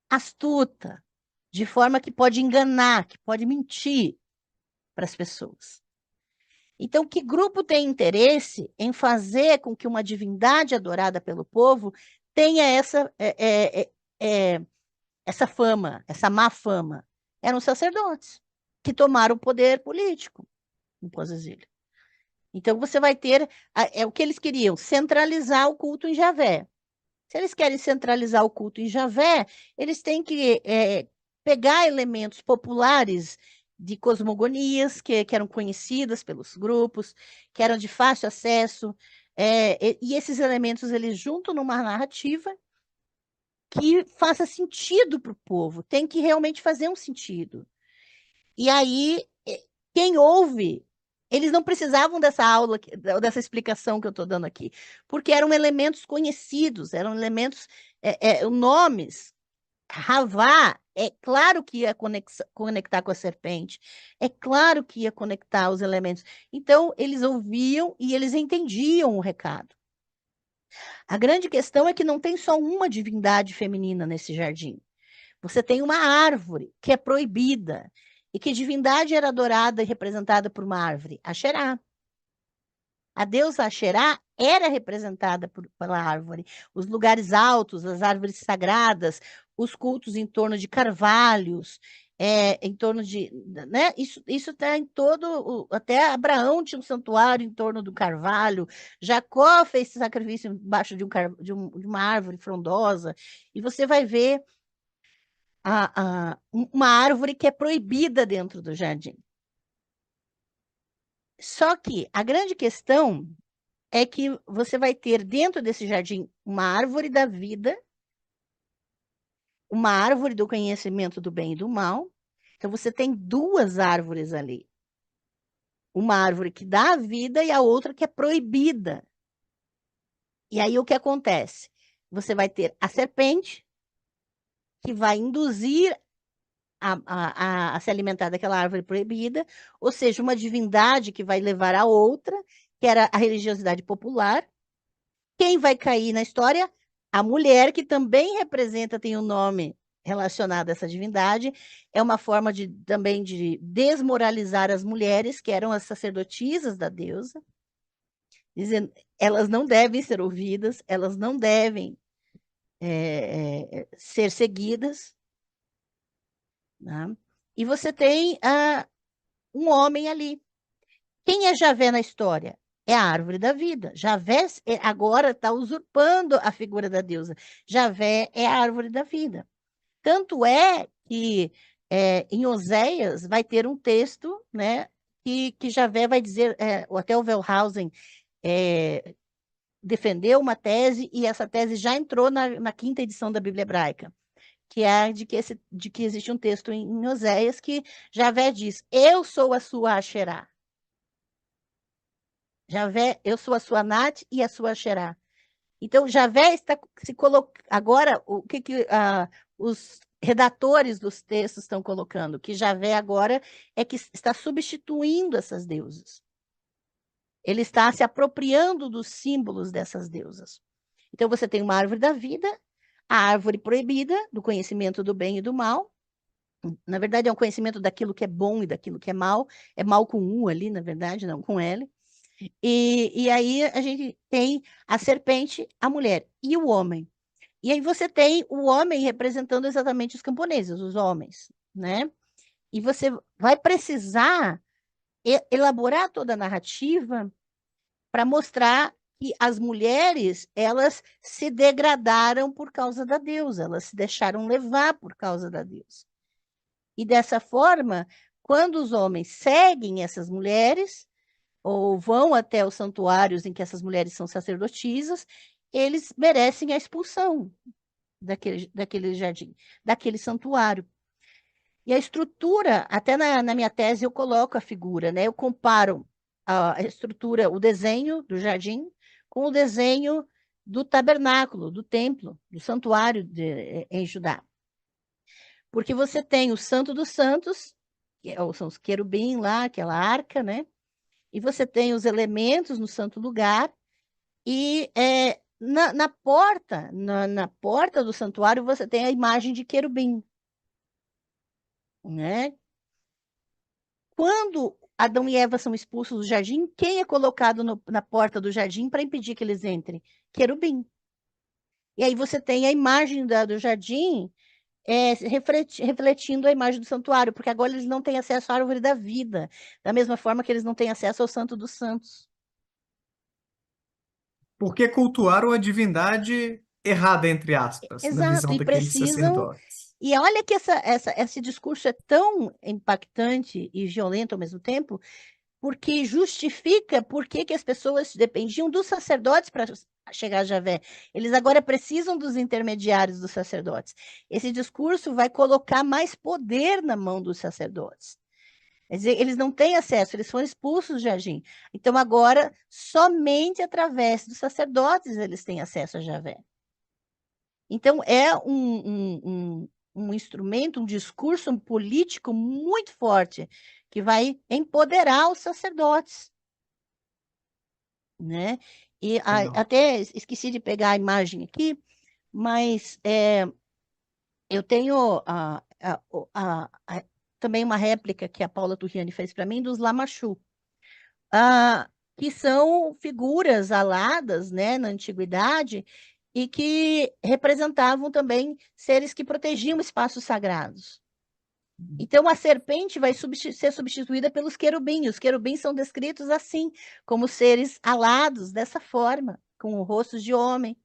astuta, de forma que pode enganar, que pode mentir para as pessoas. Então, que grupo tem interesse em fazer com que uma divindade adorada pelo povo tenha essa fama, essa má fama? Eram sacerdotes que tomaram o poder político no pós-exílio. Então, você vai ter, o que eles queriam, centralizar o culto em Javé. Se eles querem centralizar o culto em Javé, eles têm que pegar elementos populares de cosmogonias que eram conhecidas pelos grupos, que eram de fácil acesso, e esses elementos eles juntam numa narrativa que faça sentido para o povo, tem que realmente fazer um sentido. E aí, quem ouve, eles não precisavam dessa aula, dessa explicação que eu estou dando aqui, porque eram elementos conhecidos, eram elementos, nomes. Ravá, é claro que ia conectar com a serpente, é claro que ia conectar os elementos. Então, eles ouviam e eles entendiam o recado. A grande questão é que não tem só uma divindade feminina nesse jardim. Você tem uma árvore que é proibida. E que divindade era adorada e representada por uma árvore? Axerá. A deusa Axerá era representada pela árvore. Os lugares altos, as árvores sagradas, os cultos em torno de carvalhos, em torno de. Né? Isso está em todo. Até Abraão tinha um santuário em torno do carvalho, Jacó fez sacrifício embaixo de uma árvore frondosa, e você vai ver uma árvore que é proibida dentro do jardim. Só que a grande questão é que você vai ter dentro desse jardim uma árvore da vida, uma árvore do conhecimento do bem e do mal. Então você tem duas árvores ali. Uma árvore que dá a vida e a outra que é proibida. E aí o que acontece? Você vai ter a serpente, que vai induzir a se alimentar daquela árvore proibida, ou seja, uma divindade que vai levar a outra, que era a religiosidade popular. Quem vai cair na história? A mulher, que também representa, tem um nome relacionado a essa divindade, é uma forma também de desmoralizar as mulheres, que eram as sacerdotisas da deusa, dizendo elas não devem ser ouvidas, elas não devem ser seguidas, né? E você tem um homem ali. Quem é Javé na história? É a árvore da vida. Javé agora está usurpando a figura da deusa. Javé é a árvore da vida. Tanto é que em Oséias vai ter um texto, né, que Javé vai dizer, até o Wellhausen defendeu uma tese, e essa tese já entrou na quinta edição da Bíblia Hebraica, que é de que existe um texto em Oséias que Javé diz: Eu sou a sua Asherá. Javé, eu sou a sua Nat e a sua Asherá. Então, Javé está se colocando. Agora, o que os redatores dos textos estão colocando? Que Javé agora é que está substituindo essas deusas. Ele está se apropriando dos símbolos dessas deusas. Então, você tem uma árvore da vida, a árvore proibida, do conhecimento do bem e do mal. Na verdade, é um conhecimento daquilo que é bom e daquilo que é mal. É mal com U ali, na verdade, não com L. E aí a gente tem a serpente, a mulher e o homem. E aí você tem o homem representando exatamente os camponeses, os homens, né? E você vai precisar elaborar toda a narrativa para mostrar que as mulheres, elas se degradaram por causa da deusa, elas se deixaram levar por causa da deusa. E dessa forma, quando os homens seguem essas mulheres, ou vão até os santuários em que essas mulheres são sacerdotisas, eles merecem a expulsão daquele jardim, daquele santuário. E a estrutura, até na minha tese eu coloco a figura, né? Eu comparo a estrutura, o desenho do jardim com o desenho do tabernáculo, do templo, do santuário em Judá. Porque você tem o Santo dos Santos, são os querubim lá, aquela arca, né? E você tem os elementos no santo lugar, e na porta, na porta do santuário, você tem a imagem de querubim, né? Quando Adão e Eva são expulsos do jardim, quem é colocado na porta do jardim para impedir que eles entrem? Querubim. E aí você tem a imagem do jardim refletindo a imagem do santuário, porque agora eles não têm acesso à árvore da vida, da mesma forma que eles não têm acesso ao Santo dos Santos. Porque cultuaram a divindade errada, entre aspas, na Exato, visão e daqueles precisam. sacerdotes. E olha que esse discurso é tão impactante e violento ao mesmo tempo, porque justifica por que que as pessoas dependiam dos sacerdotes para chegar a Javé. Eles agora precisam dos intermediários dos sacerdotes. Esse discurso vai colocar mais poder na mão dos sacerdotes. Quer dizer, eles não têm acesso, eles foram expulsos do jardim. Então, agora, somente através dos sacerdotes eles têm acesso a Javé. Então, é um instrumento, um discurso político muito forte, que vai empoderar os sacerdotes, né? E Legal. até esqueci de pegar a imagem aqui, mas eu tenho também uma réplica que a Paula Turriani fez para mim dos Lamachu, que são figuras aladas, né, na antiguidade e que representavam também seres que protegiam espaços sagrados. Então, a serpente vai ser substituída pelos querubins. Os querubins são descritos assim, como seres alados, dessa forma, com rostos de homem.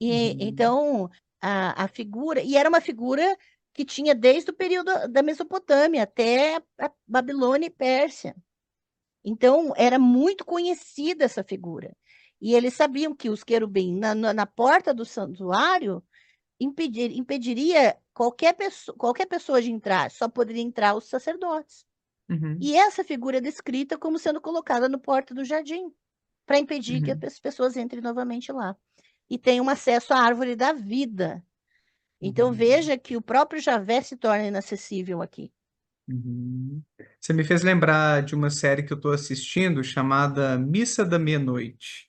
E Uhum. então, a figura, e era uma figura que tinha desde o período da Mesopotâmia até a Babilônia e Pérsia. Então, era muito conhecida essa figura. E eles sabiam que os querubins, na porta do santuário, impediria qualquer pessoa de entrar, só poderia entrar os sacerdotes. Uhum. E essa figura é descrita como sendo colocada no porta do jardim, para impedir que Uhum. as pessoas entrem novamente lá. E tenham acesso à árvore da vida. Então, Uhum. veja que o próprio Javé se torna inacessível aqui. Uhum. Você me fez lembrar de uma série que eu estou assistindo chamada Missa da Meia-Noite.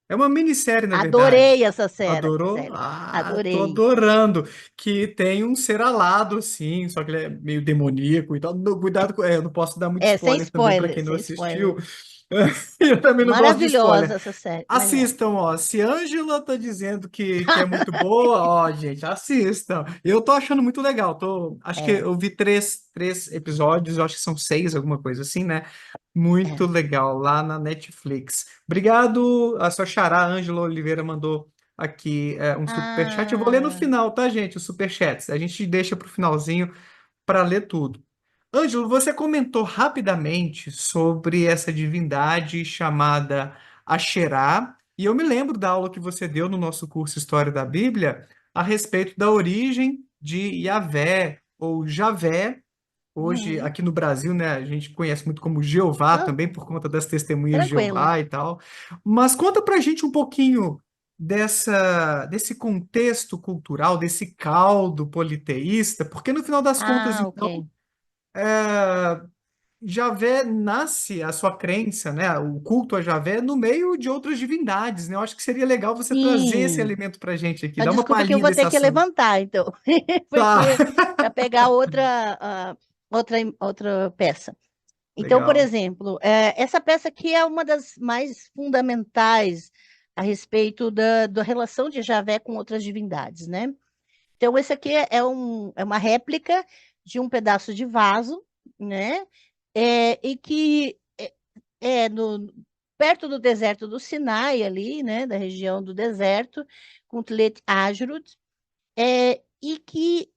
É uma minissérie, na Adorei verdade. essa Adorou? série. Ah, tô Adorei. adorando. Que tem um ser alado, assim, só que ele é meio demoníaco e tal. Cuidado, eu não posso dar muito Sem spoiler também para spoiler, quem não sem assistiu. spoiler. Eu também não gosto de Maravilhosa spoiler. essa série. Melhor. Assistam, ó. Se Ângela tá dizendo que é muito boa, ó, gente, assistam. Eu tô achando muito legal. Acho que É, eu vi três episódios, eu acho que são seis, alguma coisa assim, né? Muito é. legal, lá na Netflix. Obrigado, a sua xará, Ângela Oliveira, mandou aqui um superchat. Eu vou ler no Ah, final, tá, gente? Os superchats. A gente deixa pro finalzinho para ler tudo. Ângelo, você comentou rapidamente sobre essa divindade chamada Asherá, e eu me lembro da aula que você deu no nosso curso História da Bíblia a respeito da origem de Yahvé ou Javé. Hoje, uhum. aqui no Brasil, né, a gente conhece muito como Jeová Não, também, por conta das testemunhas de tranquilo. Jeová e tal. Mas conta pra gente um pouquinho desse contexto cultural, desse caldo politeísta, porque no final das contas, Ah, então, ok. é, Javé nasce a sua crença, né? O culto a Javé no meio de outras divindades, né? Eu acho que seria legal você trazer esse Sim. elemento para a gente aqui, Mas dar uma desculpa que eu palhinha vou desse ter que assunto. levantar, então, Tá, porque para pegar outra peça. Então, por legal. exemplo, essa peça aqui é uma das mais fundamentais a respeito da relação de Javé com outras divindades, né? Então, esse aqui é uma réplica de um pedaço de vaso, né? E que é perto do deserto do Sinai, ali, né? Da região do deserto, com Tlet Ajrut, e que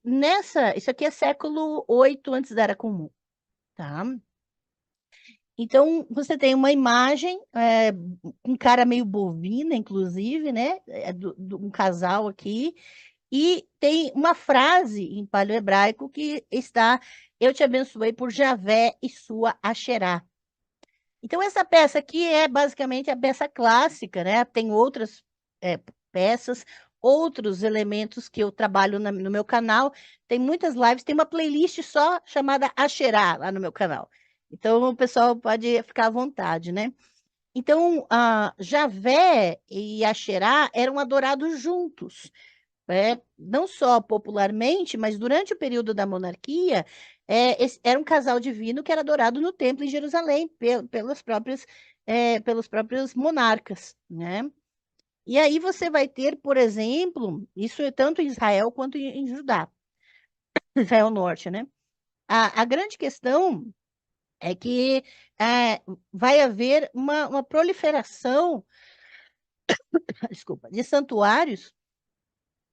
isso aqui é século 8 antes da Era Comum, tá? Então, você tem uma imagem, um cara meio bovina, inclusive, né? Um casal aqui, e tem uma frase em paleo-hebraico que está: Eu te abençoei por Javé e sua Asherá. Então, essa peça aqui é basicamente a peça clássica, né? Tem outras peças, outros elementos que eu trabalho no meu canal. Tem muitas lives, tem uma playlist só chamada Asherá lá no meu canal. Então, o pessoal pode ficar à vontade, né? Então, Javé e Asherá eram adorados juntos, não só popularmente, mas durante o período da monarquia, era um casal divino que era adorado no templo em Jerusalém, pelos próprios monarcas, né? E aí você vai ter, por exemplo, isso é tanto em Israel quanto em Judá, Israel Norte, né? A grande questão é que é, vai haver uma proliferação, desculpa, de santuários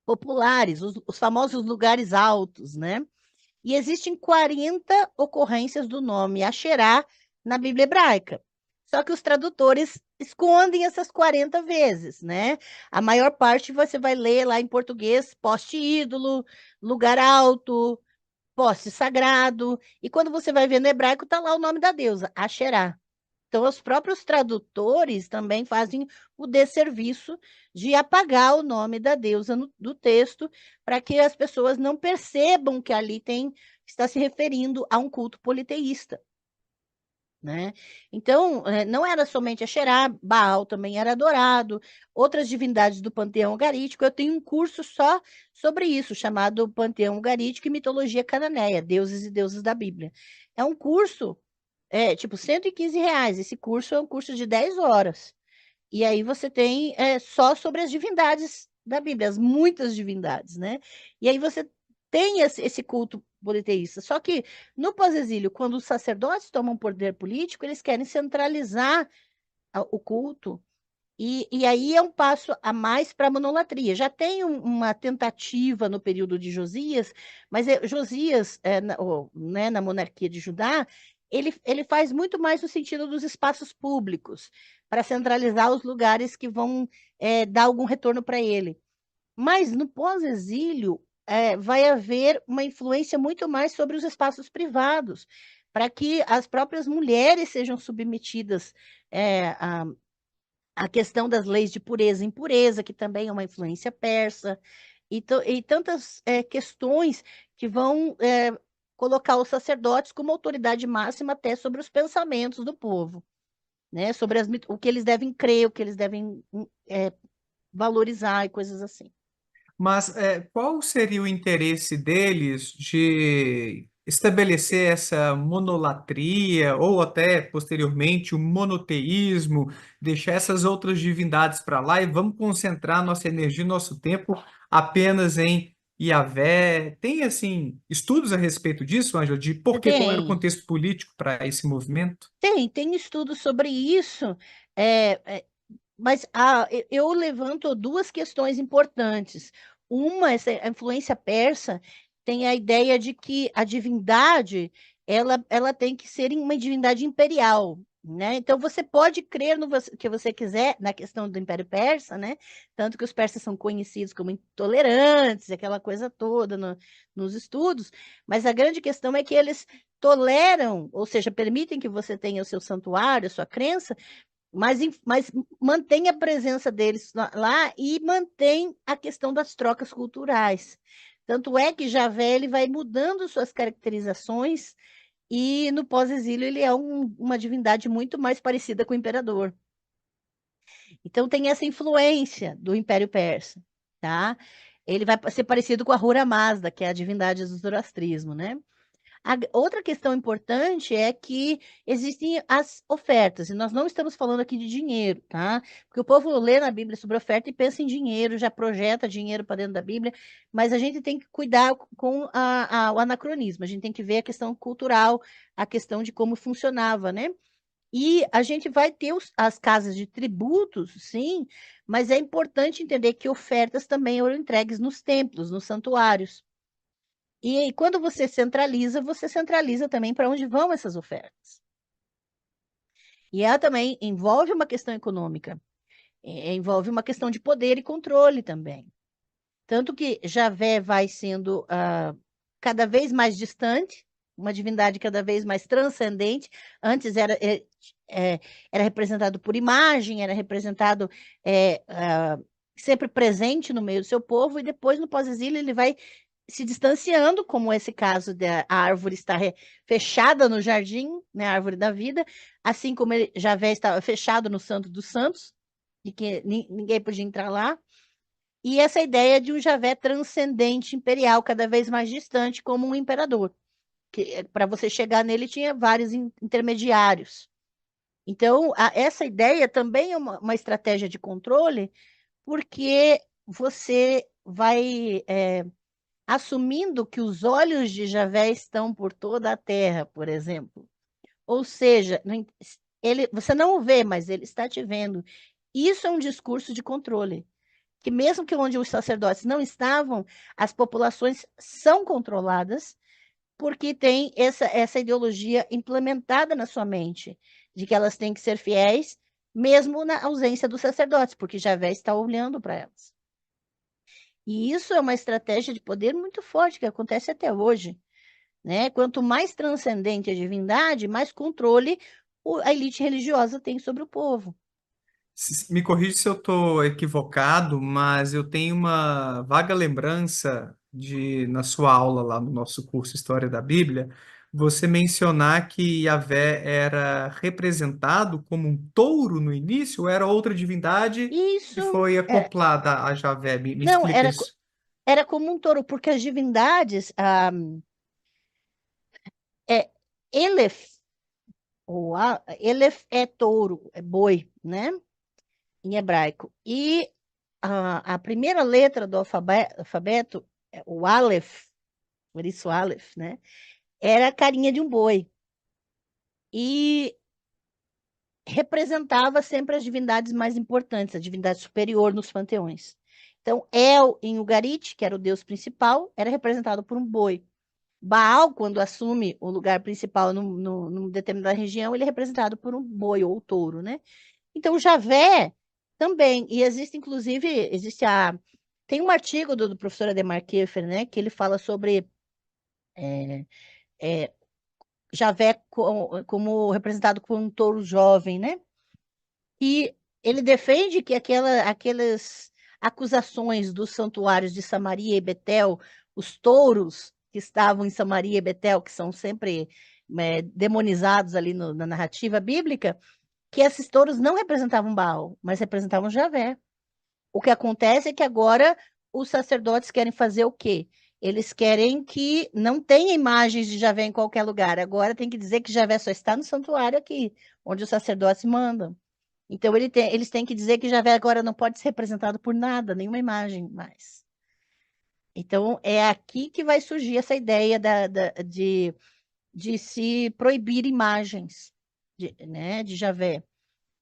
populares, os famosos lugares altos, né? E existem 40 ocorrências do nome Asherá na Bíblia hebraica. Só que os tradutores escondem essas 40 vezes, né? A maior parte você vai ler lá em português, poste ídolo, lugar alto, poste sagrado. E quando você vai ver no hebraico, está lá o nome da deusa, Asherá. Então, os próprios tradutores também fazem o desserviço de apagar o nome da deusa do texto, para que as pessoas não percebam que ali está se referindo a um culto politeísta, né? Então, não era somente a Xerá, Baal também era adorado, outras divindades do panteão ugarítico. Eu tenho um curso só sobre isso, chamado Panteão Ugarítico e Mitologia Cananeia, Deuses e Deusas da Bíblia. É um curso, tipo, R$ 115. Esse curso é um curso de 10 horas. E aí você tem só sobre as divindades da Bíblia, as muitas divindades, né? E aí você tem esse culto politeísta. Só que no pós-exílio, quando os sacerdotes tomam poder político, eles querem centralizar o culto. E aí é um passo a mais para a monolatria. Já tem uma tentativa no período de Josias, mas Josias, né, na monarquia de Judá, ele faz muito mais no sentido dos espaços públicos, para centralizar os lugares que vão dar algum retorno para ele. Mas no pós-exílio, vai haver uma influência muito mais sobre os espaços privados, para que as próprias mulheres sejam submetidas a questão das leis de pureza e impureza, que também é uma influência persa, e tantas questões que vão colocar os sacerdotes como autoridade máxima até sobre os pensamentos do povo, né? Sobre o que eles devem crer, o que eles devem valorizar e coisas assim. Mas qual seria o interesse deles de estabelecer essa monolatria ou até posteriormente o monoteísmo, deixar essas outras divindades para lá e vamos concentrar nossa energia, nosso tempo apenas em Yahvé? Tem assim estudos a respeito disso, Ângela, de por quê, qual era o Tem, contexto político para esse movimento? tem estudos sobre isso, mas eu levanto duas questões importantes. Uma, essa a influência persa tem a ideia de que a divindade ela tem que ser uma divindade imperial, né? Então você pode crer no que você quiser na questão do Império Persa, né? Tanto que os persas são conhecidos como intolerantes, aquela coisa toda nos estudos, mas a grande questão é que eles toleram, ou seja, permitem que você tenha o seu santuário, a sua crença, mas mantém a presença deles lá e mantém a questão das trocas culturais. Tanto é que Javé ele vai mudando suas caracterizações e no pós-exílio ele é uma divindade muito mais parecida com o imperador. Então tem essa influência do Império Persa, tá? Ele vai ser parecido com a Ahura Mazda, que é a divindade do zoroastrismo, né? Outra questão importante é que existem as ofertas, e nós não estamos falando aqui de dinheiro, tá? Porque o povo lê na Bíblia sobre oferta e pensa em dinheiro, já projeta dinheiro para dentro da Bíblia, mas a gente tem que cuidar com o anacronismo, a gente tem que ver a questão cultural, a questão de como funcionava, né? E a gente vai ter as casas de tributos, sim, mas é importante entender que ofertas também eram entregues nos templos, nos santuários. E aí, quando você centraliza também para onde vão essas ofertas. E ela também envolve uma questão econômica, envolve uma questão de poder e controle também. Tanto que Javé vai sendo cada vez mais distante, uma divindade cada vez mais transcendente. Antes era representado por imagem, era representado sempre presente no meio do seu povo, e depois, no pós-exílio, ele vai se distanciando, como esse caso da árvore estar fechada no jardim, né, a árvore da vida, assim como Javé estava fechado no Santo dos Santos, de que ninguém podia entrar lá. E essa ideia de um Javé transcendente imperial, cada vez mais distante, como um imperador. Que para você chegar nele tinha vários intermediários. Então, essa ideia também é uma estratégia de controle, porque você vai assumindo que os olhos de Javé estão por toda a terra, por exemplo. Ou seja, você não o vê, mas ele está te vendo. Isso é um discurso de controle, que mesmo que onde os sacerdotes não estavam, as populações são controladas porque tem essa ideologia implementada na sua mente, de que elas têm que ser fiéis, mesmo na ausência dos sacerdotes, porque Javé está olhando para elas. E isso é uma estratégia de poder muito forte, que acontece até hoje, né? Quanto mais transcendente a divindade, mais controle a elite religiosa tem sobre o povo. Me corrija se eu estou equivocado, mas eu tenho uma vaga lembrança de, na sua aula lá no nosso curso História da Bíblia, você mencionar que Yahvé era representado como um touro no início, ou era outra divindade que Isso, foi acoplada a Yahvé? Me não, explica isso. era como um touro, porque as divindades, é, Elef, Elef é touro, é boi, né? Em hebraico. E a primeira letra do alfabeto, o Aleph, por isso Aleph, né? Era a carinha de um boi. E representava sempre as divindades mais importantes, a divindade superior nos panteões. Então, El, em Ugarit, que era o deus principal, era representado por um boi. Baal, quando assume o lugar principal numa determinada região, ele é representado por um boi ou touro, né? Então, Javé também, e existe, inclusive, tem um artigo do professor Ademar Kiefer, né, que ele fala sobre é, é, Javé como representado por um touro jovem, né? E ele defende que aquelas acusações dos santuários de Samaria e Betel, os touros que estavam em Samaria e Betel, que são sempre demonizados ali na narrativa bíblica, que esses touros não representavam Baal, mas representavam Javé. O que acontece é que agora os sacerdotes querem fazer o quê? Eles querem que não tenha imagens de Javé em qualquer lugar. Agora tem que dizer que Javé só está no santuário aqui, onde os sacerdotes mandam. Então eles têm que dizer que Javé agora não pode ser representado por nada, nenhuma imagem mais. Então é aqui que vai surgir essa ideia de se proibir imagens né, de Javé.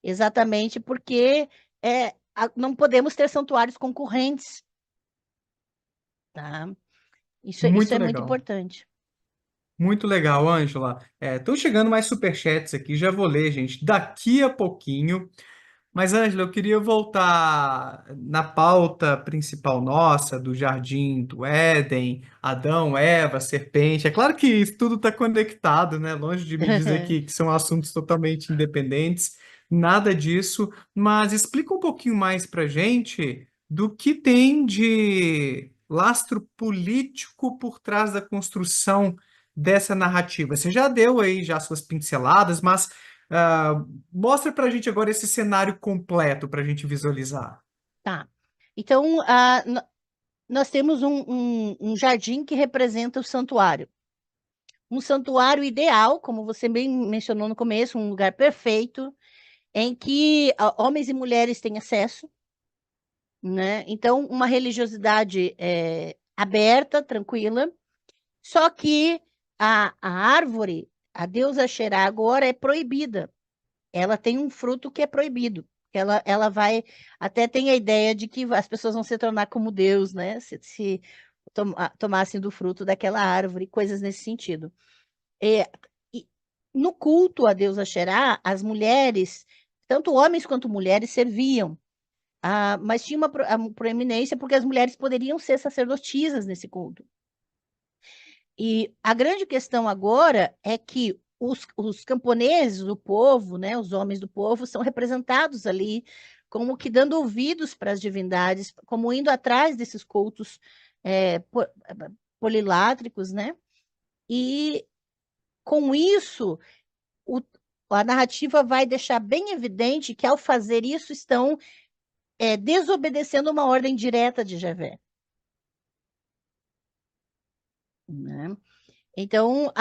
Exatamente porque não podemos ter santuários concorrentes, tá? Isso Muito é muito legal. importante. Muito legal, Ângela. Estão chegando mais superchats aqui, já vou ler, gente, daqui a pouquinho. Mas, Ângela, eu queria voltar na pauta principal nossa, do Jardim do Éden, Adão, Eva, serpente. É claro que isso tudo está conectado, né? Longe de me dizer que são assuntos totalmente independentes, nada disso. Mas explica um pouquinho mais para gente do que tem de lastro político por trás da construção dessa narrativa. Você já deu aí já suas pinceladas, mas mostra para a gente agora esse cenário completo para a gente visualizar. Tá. Então, nós temos um jardim que representa o santuário. Um santuário ideal, como você bem mencionou no começo, um lugar perfeito, em que homens e mulheres têm acesso, né? Então, uma religiosidade aberta, tranquila. Só que a árvore, a deusa Xerá, agora é proibida. Ela tem um fruto que é proibido. Ela vai. Até tem a ideia de que as pessoas vão se tornar como Deus, né? Se tomassem do fruto daquela árvore, coisas nesse sentido. E no culto a deusa Xerá, as mulheres, tanto homens quanto mulheres, serviam. Mas tinha uma proeminência porque as mulheres poderiam ser sacerdotisas nesse culto. E a grande questão agora é que os camponeses, o povo, né, os homens do povo, são representados ali como que dando ouvidos para as divindades, como indo atrás desses cultos polilátricos, né? E com isso, o- a narrativa vai deixar bem evidente que ao fazer isso estão desobedecendo uma ordem direta de Javé, né? Então,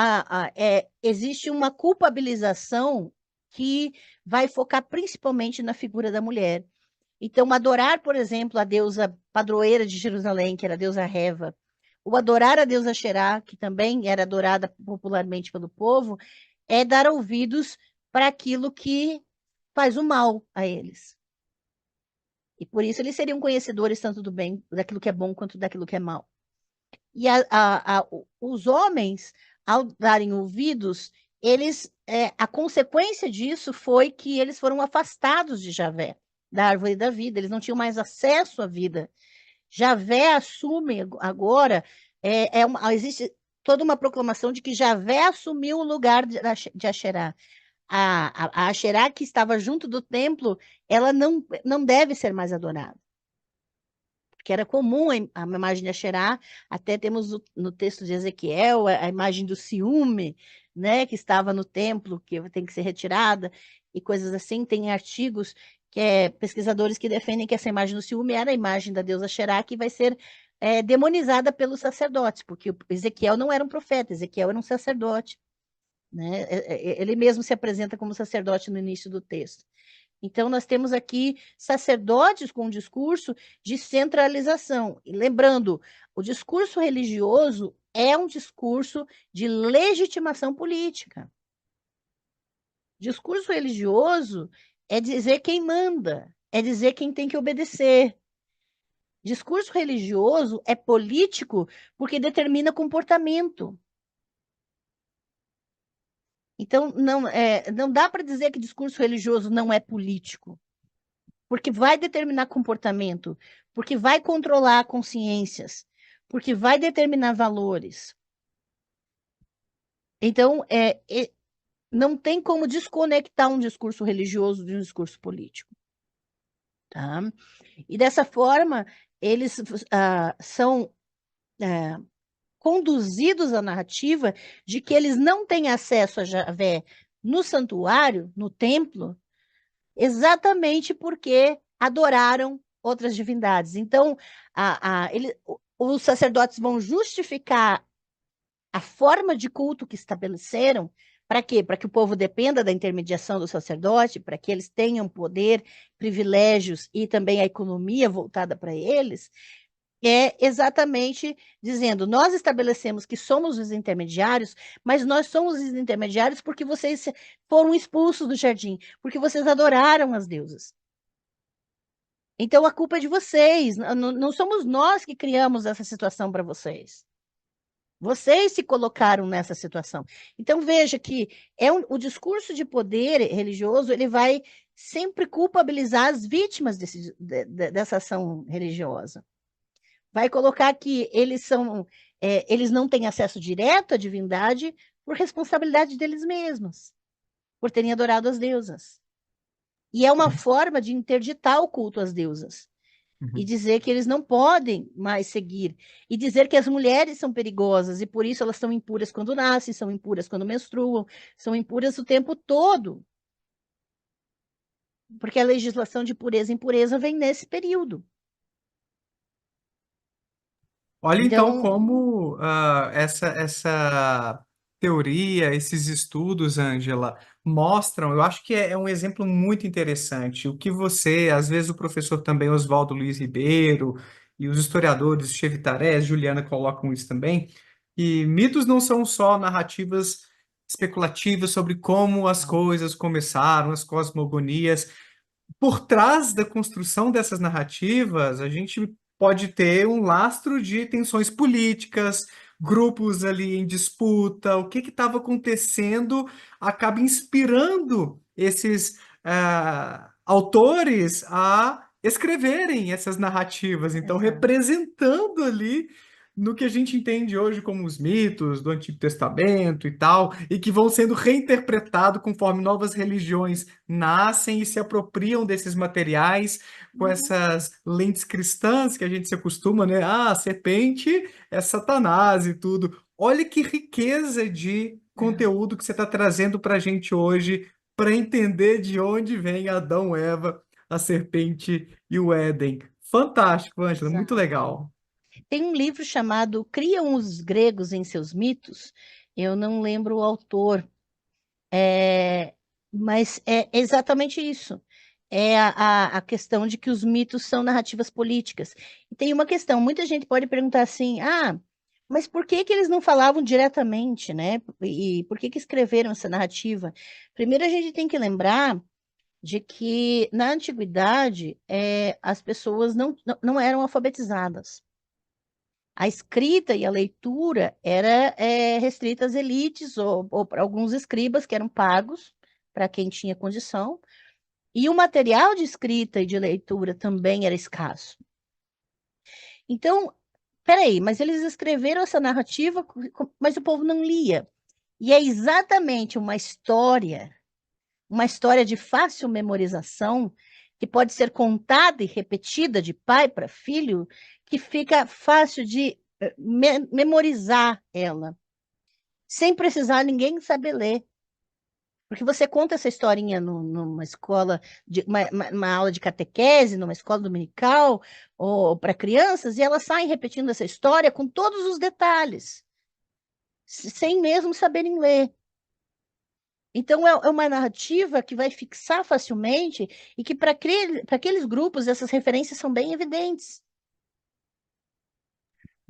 existe uma culpabilização que vai focar principalmente na figura da mulher. Então, adorar, por exemplo, a deusa padroeira de Jerusalém, que era a deusa Reva, ou adorar a deusa Xerá, que também era adorada popularmente pelo povo, é dar ouvidos para aquilo que faz o mal a eles. E por isso eles seriam conhecedores tanto do bem, daquilo que é bom, quanto daquilo que é mal. E os homens ao darem ouvidos, a consequência disso foi que eles foram afastados de Javé, da árvore da vida, eles não tinham mais acesso à vida. Javé assume agora, existe toda uma proclamação de que Javé assumiu o lugar de Asherá. A Asherá que estava junto do templo, ela não deve ser mais adorada. Porque era comum a imagem de Asherá, até temos no texto de Ezequiel a imagem do ciúme, né, que estava no templo, que tem que ser retirada, e coisas assim. Tem artigos pesquisadores que defendem que essa imagem do ciúme era a imagem da deusa Asherá, que vai ser demonizada pelos sacerdotes, porque o Ezequiel não era um profeta, Ezequiel era um sacerdote, né? Ele mesmo se apresenta como sacerdote no início do texto. Então, nós temos aqui sacerdotes com um discurso de centralização. E lembrando, o discurso religioso é um discurso de legitimação política. Discurso religioso é dizer quem manda, é dizer quem tem que obedecer. Discurso religioso é político porque determina comportamento. Então, não dá para dizer que discurso religioso não é político, porque vai determinar comportamento, porque vai controlar consciências, porque vai determinar valores. Então, não tem como desconectar um discurso religioso de um discurso político. Tá? E dessa forma, eles são conduzidos à narrativa de que eles não têm acesso a Javé no santuário, no templo, exatamente porque adoraram outras divindades. Então, os sacerdotes vão justificar a forma de culto que estabeleceram. Para quê? Para que o povo dependa da intermediação do sacerdote, para que eles tenham poder, privilégios e também a economia voltada para eles, é exatamente dizendo: nós estabelecemos que somos os intermediários, mas nós somos os intermediários porque vocês foram expulsos do jardim, porque vocês adoraram as deusas. Então a culpa é de vocês, não somos nós que criamos essa situação para vocês. Vocês se colocaram nessa situação. Então veja que o discurso de poder religioso, ele vai sempre culpabilizar as vítimas dessa ação religiosa. Vai colocar que eles não têm acesso direto à divindade por responsabilidade deles mesmos, por terem adorado as deusas. E é uma forma de interditar o culto às deusas e Uhum. dizer que eles não podem mais seguir e dizer que as mulheres são perigosas e por isso elas são impuras quando nascem, são impuras quando menstruam, são impuras o tempo todo, porque a legislação de pureza e impureza vem nesse período. Olha então Então, como essa teoria, esses estudos, Ângela, mostram, eu acho que é um exemplo muito interessante. O que você, às vezes o professor também, Oswaldo Luiz Ribeiro, e os historiadores, Chevitarés, Juliana colocam isso também, e mitos não são só narrativas especulativas sobre como as coisas começaram, as cosmogonias. Por trás da construção dessas narrativas, a gente pode ter um lastro de tensões políticas, grupos ali em disputa, o que estava acontecendo acaba inspirando esses autores a escreverem essas narrativas, então exato, representando ali no que a gente entende hoje como os mitos do Antigo Testamento e tal, e que vão sendo reinterpretados conforme novas religiões nascem e se apropriam desses materiais com uhum, essas lentes cristãs que a gente se acostuma, né? Ah, a serpente é Satanás e tudo. Olha que riqueza de é, conteúdo que você está trazendo para a gente hoje para entender de onde vem Adão, Eva, a serpente e o Éden. Fantástico, Ângela, muito exato. legal. Tem um livro chamado Criam os Gregos em Seus Mitos, eu não lembro o autor, é, mas é exatamente isso. É a questão de que os mitos são narrativas políticas. E tem uma questão, muita gente pode perguntar assim, mas por que que eles não falavam diretamente, né? E por que que escreveram essa narrativa? Primeiro a gente tem que lembrar de que na antiguidade as pessoas não eram alfabetizadas. A escrita e a leitura era restrita às elites ou para alguns escribas que eram pagos para quem tinha condição, e o material de escrita e de leitura também era escasso. Então, peraí, mas eles escreveram essa narrativa, mas o povo não lia. E é exatamente uma história de fácil memorização, que pode ser contada e repetida de pai para filho, que fica fácil de memorizar ela, sem precisar ninguém saber ler. Porque você conta essa historinha numa escola, uma aula de catequese, numa escola dominical, ou para crianças, e elas saem repetindo essa história com todos os detalhes, sem mesmo saberem ler. Então, é uma narrativa que vai fixar facilmente e que, para aqueles grupos, essas referências são bem evidentes.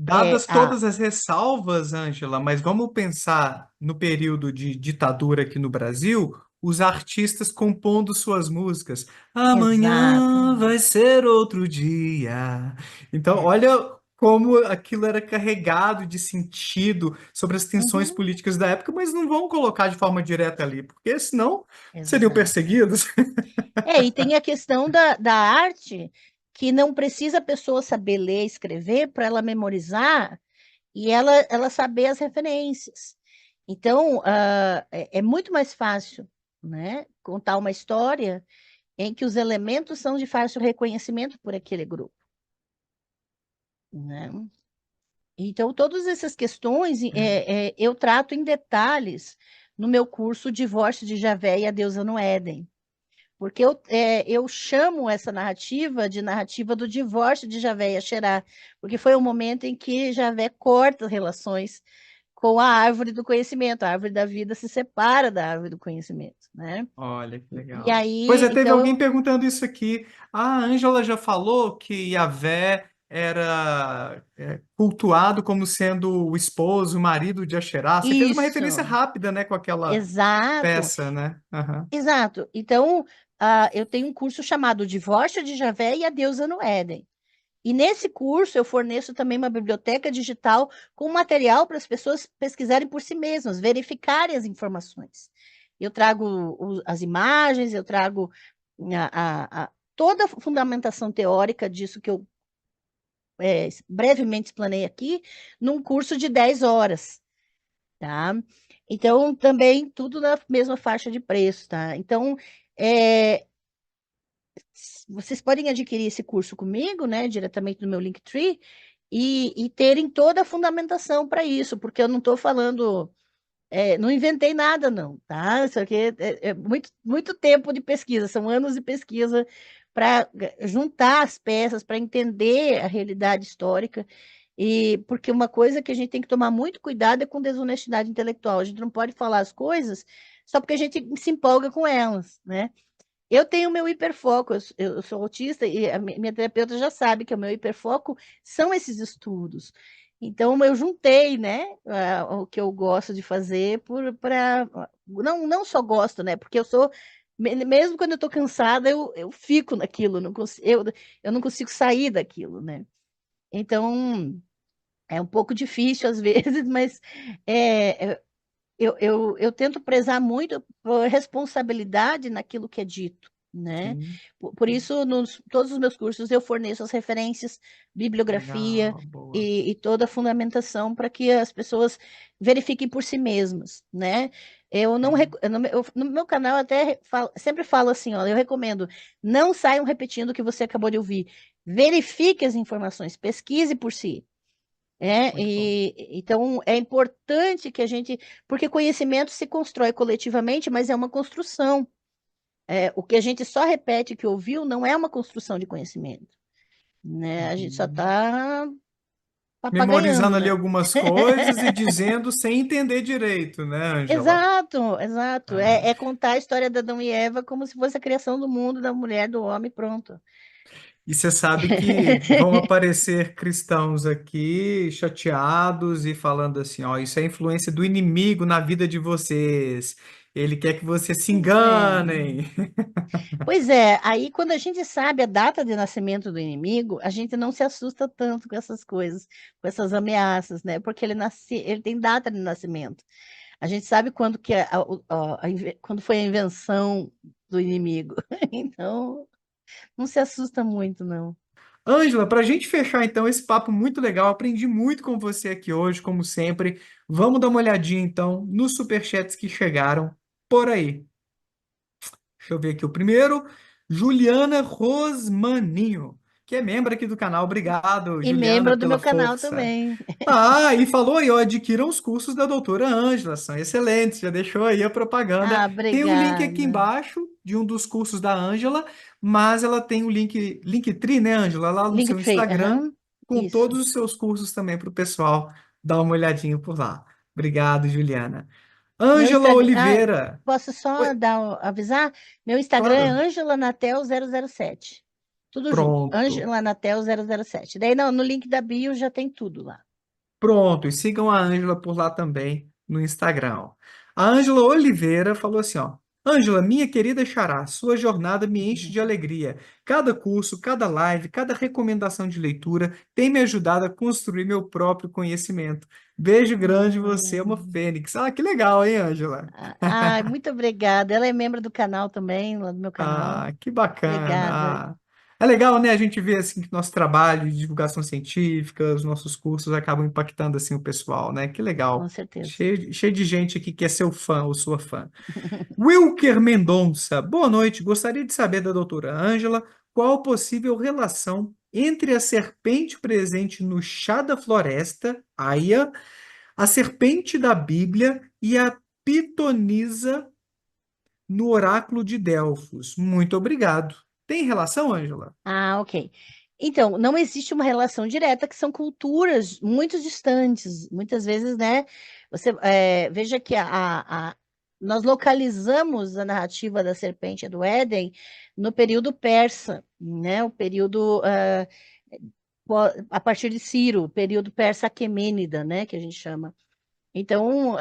É, Dadas todas as ressalvas, Ângela, mas vamos pensar no período de ditadura aqui no Brasil, os artistas compondo suas músicas. Amanhã vai exatamente. ser outro dia. Então, É. olha como aquilo era carregado de sentido sobre as tensões Uhum, políticas da época, mas não vão colocar de forma direta ali, porque senão seriam exato. perseguidos. E tem a questão da arte, que não precisa a pessoa saber ler e escrever para ela memorizar e ela saber as referências. Então, é muito mais fácil, né, contar uma história em que os elementos são de fácil reconhecimento por aquele grupo, né? Então, todas essas questões eu trato em detalhes no meu curso Divórcio de Javé e a Deusa no Éden. Porque eu chamo essa narrativa de narrativa do divórcio de Javé e Axerá, porque foi o momento em que Javé corta as relações com a árvore do conhecimento, a árvore da vida se separa da árvore do conhecimento, né? Olha que E legal. Pois aí, é, teve alguém perguntando isso aqui. A Ângela já falou que Yahvé era cultuado como sendo o esposo, o marido de Asherá. Você fez uma referência isso, rápida, né, com aquela exato, peça, né? Aham. exato. Então, eu tenho um curso chamado Divórcio de Javé e a Deusa no Éden. E nesse curso eu forneço também uma biblioteca digital com material para as pessoas pesquisarem por si mesmas, verificarem as informações. Eu trago as imagens, eu trago toda a fundamentação teórica disso que eu brevemente explanei aqui, num curso de 10 horas, tá? Então, também tudo na mesma faixa de preço, tá? Então, é, vocês podem adquirir esse curso comigo, né, diretamente no meu Linktree, e terem toda a fundamentação para isso, porque eu não estou falando, não inventei nada, não, tá? Isso aqui é muito, muito tempo de pesquisa, são anos de pesquisa para juntar as peças, para entender a realidade histórica, e porque uma coisa que a gente tem que tomar muito cuidado é com desonestidade intelectual. A gente não pode falar as coisas só porque a gente se empolga com elas, né? Eu tenho meu hiperfoco, eu sou autista e a minha terapeuta já sabe que o meu hiperfoco são esses estudos. Então, eu juntei, né, o que eu gosto de fazer para. Não só gosto, né, porque eu sou. Mesmo quando eu estou cansada, eu fico naquilo, eu não consigo sair daquilo, né? Então, é um pouco difícil às vezes, mas é, eu tento prezar muito por responsabilidade naquilo que é dito, né? Sim, Por isso, todos os meus cursos eu forneço as referências, bibliografia legal, boa. e toda a fundamentação para que as pessoas verifiquem por si mesmas, né? Eu não, É. no meu canal eu até sempre falo assim, ó, eu recomendo, não saiam repetindo o que você acabou de ouvir. Verifique as informações, pesquise por si. Muito bom. Então é importante que a gente, porque conhecimento se constrói coletivamente, mas é uma construção. O que a gente só repete que ouviu não é uma construção de conhecimento, né? A gente só Uhum. está Memorizando papagaiando, ali né? algumas coisas e dizendo sem entender direito, né, Ângela? Exato, exato. É. É contar a história de Adão e Eva como se fosse a criação do mundo, da mulher, do homem, pronto. E você sabe que vão aparecer cristãos aqui chateados e falando assim, ó, isso é influência do inimigo na vida de vocês. Ele quer que você se Pois é. enganem. Pois é, aí quando a gente sabe a data de nascimento do inimigo, a gente não se assusta tanto com essas coisas, com essas ameaças, né? Porque ele tem data de nascimento. A gente sabe quando que quando foi a invenção do inimigo. Então, não se assusta muito, não. Ângela, para a gente fechar então esse papo muito legal, aprendi muito com você aqui hoje, como sempre. Vamos dar uma olhadinha então nos superchats que chegaram por aí. Deixa eu ver aqui o primeiro. Juliana Rosmaninho, que é membro aqui do canal. Obrigado, E Juliana, membro do pela meu canal força. também. Ah, e falou aí, ó, adquiram os cursos da doutora Ângela, são excelentes. Já deixou aí a propaganda. Ah, Tem o link aqui obrigada. embaixo de um dos cursos da Ângela, mas ela tem o Linktree, né, Ângela, lá no seu Linktree, Instagram, aham. com Isso. todos os seus cursos também para o pessoal dar uma olhadinha por lá. Obrigado, Juliana. Meu Ângela Instagram. Ah, Oliveira. posso só Oi, avisar? Meu Instagram é claro. AngelaNatel007. Tudo junto. Pronto. AngelaNatel007. Daí no link da bio já tem tudo lá. Pronto, e sigam a Ângela por lá também no Instagram. Ó. A Ângela Oliveira falou assim, ó: Ângela, minha querida xará, sua jornada me enche de alegria. Cada curso, cada live, cada recomendação de leitura tem me ajudado a construir meu próprio conhecimento. Beijo grande, você é uma Hum. fênix. Ah, que legal, hein, Ângela? Ai, muito obrigada. Ela é membro do canal também, lá do meu canal. Ah, que bacana. Obrigada, Ah, é legal, né? A gente vê assim que nosso trabalho de divulgação científica, os nossos cursos acabam impactando assim o pessoal, né? Que com legal. certeza. Cheio de gente aqui que é seu fã ou sua fã. Wilker Mendonça, boa noite. Gostaria de saber da doutora Ângela qual a possível relação entre a serpente presente no chá da floresta, Aya, a serpente da Bíblia e a pitonisa no oráculo de Delfos. Muito obrigado. Tem relação, Ângela? Ah, ok. Então, não existe uma relação direta, que são culturas muito distantes. Muitas vezes, né? Você veja que nós localizamos a narrativa da serpente do Éden no período persa, né? O período a partir de Ciro, o período persa aquemênida, né? Que a gente chama. Então,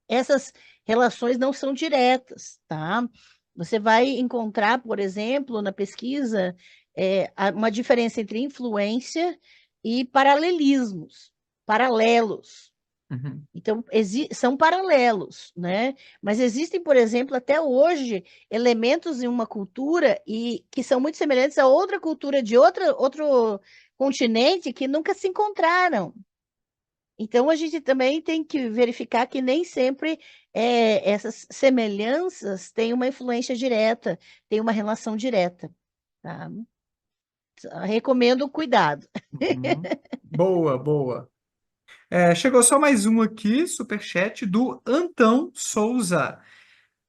essas relações não são diretas, tá? Você vai encontrar, por exemplo, na pesquisa, uma diferença entre influência e paralelismos, paralelos. Uhum, Então, são paralelos, né? Mas existem, por exemplo, até hoje, elementos em uma cultura e que são muito semelhantes a outra cultura de outro continente que nunca se encontraram. Então, a gente também tem que verificar que nem sempre essas semelhanças têm uma influência direta, têm uma relação direta, tá? Recomendo cuidado. uhum. Boa, boa. É, chegou só mais um aqui, superchat do Antão Souza.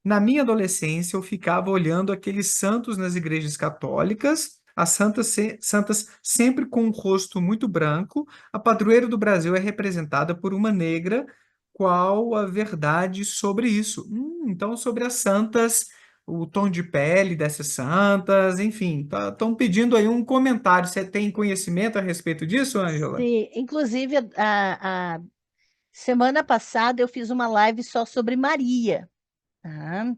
Na minha adolescência, eu ficava olhando aqueles santos nas igrejas católicas, as santas sempre com um rosto muito branco. A padroeira do Brasil é representada por uma negra. Qual a verdade sobre isso? Então, sobre as santas, o tom de pele dessas santas, enfim, estão pedindo aí um comentário. Você tem conhecimento a respeito disso, Ângela? Sim, inclusive, a semana passada eu fiz uma live só sobre Maria, tá?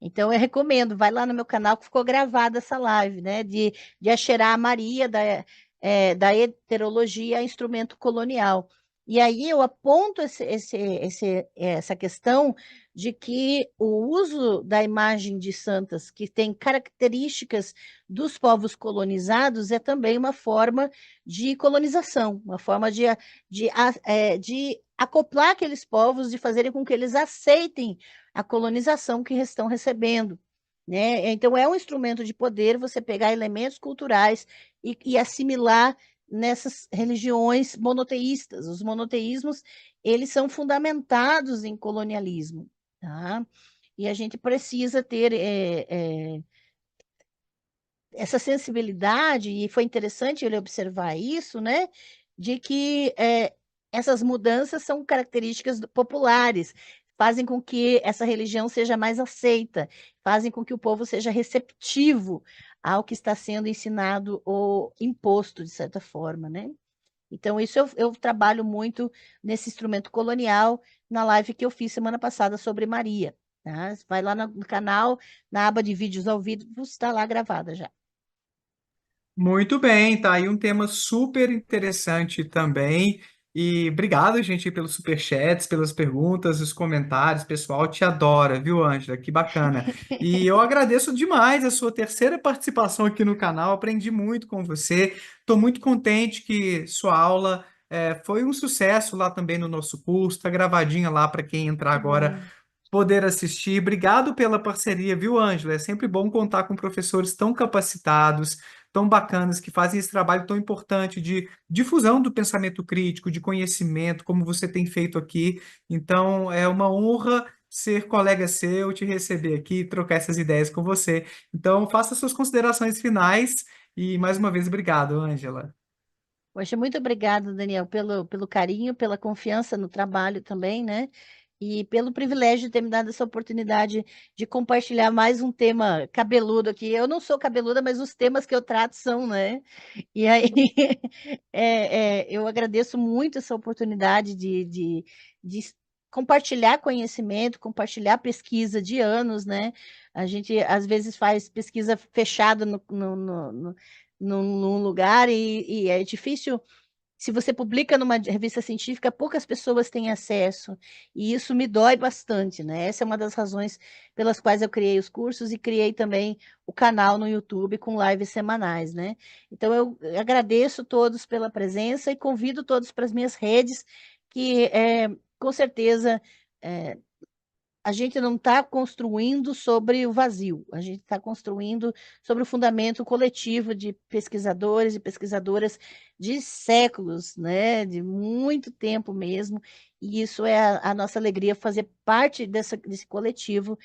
Então, eu recomendo, vai lá no meu canal que ficou gravada essa live, né? De Axerá Maria, da heterologia a instrumento colonial. E aí eu aponto essa questão de que o uso da imagem de santas, que tem características dos povos colonizados, é também uma forma de colonização, uma forma de acoplar aqueles povos, de fazerem com que eles aceitem a colonização que estão recebendo, né? Então, é um instrumento de poder você pegar elementos culturais e assimilar nessas religiões monoteístas. Os monoteísmos, eles são fundamentados em colonialismo, tá? E a gente precisa ter essa sensibilidade, e foi interessante ele observar isso, né? De que essas mudanças são características populares, fazem com que essa religião seja mais aceita, fazem com que o povo seja receptivo ao que está sendo ensinado ou imposto, de certa forma, né? Então, isso eu trabalho muito nesse instrumento colonial, na live que eu fiz semana passada sobre Maria. Tá? Vai lá no canal, na aba de vídeos ao vivo, está lá gravada já. Muito bem, tá aí um tema super interessante também. E obrigado, gente, pelos superchats, pelas perguntas, os comentários. Pessoal, te adora, viu, Ângela? Que bacana. E eu agradeço demais a sua terceira participação aqui no canal. Aprendi muito com você. Estou muito contente que sua aula foi um sucesso lá também no nosso curso. Está gravadinha lá para quem entrar Que agora bom. poder assistir. Obrigado pela parceria, viu, Ângela? É sempre bom contar com professores tão capacitados, tão bacanas, que fazem esse trabalho tão importante de difusão do pensamento crítico, de conhecimento, como você tem feito aqui. Então, é uma honra ser colega seu, te receber aqui, trocar essas ideias com você. Então, faça suas considerações finais e, mais uma vez, obrigado, Ângela. Poxa, muito obrigada, Daniel, pelo carinho, pela confiança no trabalho também, né? E pelo privilégio de ter me dado essa oportunidade de compartilhar mais um tema cabeludo aqui. Eu não sou cabeluda, mas os temas que eu trato são, né? E aí, eu agradeço muito essa oportunidade de compartilhar conhecimento, compartilhar pesquisa de anos, né? A gente, às vezes, faz pesquisa fechada num lugar e é difícil. Se você publica numa revista científica, poucas pessoas têm acesso, e isso me dói bastante, né? Essa é uma das razões pelas quais eu criei os cursos e criei também o canal no YouTube com lives semanais, né? Então eu agradeço todos pela presença e convido todos para as minhas redes, que com certeza é, a gente não está construindo sobre o vazio, a gente está construindo sobre o fundamento coletivo de pesquisadores e pesquisadoras de séculos, né, de muito tempo mesmo, e isso é a nossa alegria fazer parte desse coletivo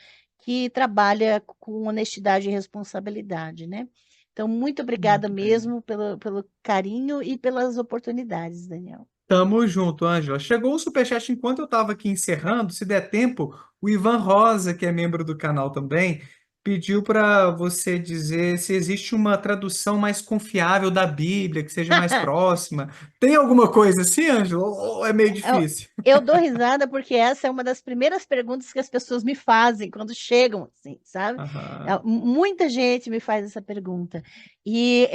que trabalha com honestidade e responsabilidade, né? Então, muito obrigada Muito bem. mesmo pelo carinho e pelas oportunidades, Daniel. Tamo junto, Ângela. Chegou o superchat enquanto eu estava aqui encerrando. Se der tempo, o Ivan Rosa, que é membro do canal também, pediu para você dizer se existe uma tradução mais confiável da Bíblia, que seja mais próxima. Tem alguma coisa assim, Ângela? Ou é meio Eu, difícil? eu dou risada porque essa é uma das primeiras perguntas que as pessoas me fazem quando chegam, assim, sabe? Aham. Muita gente me faz essa pergunta. E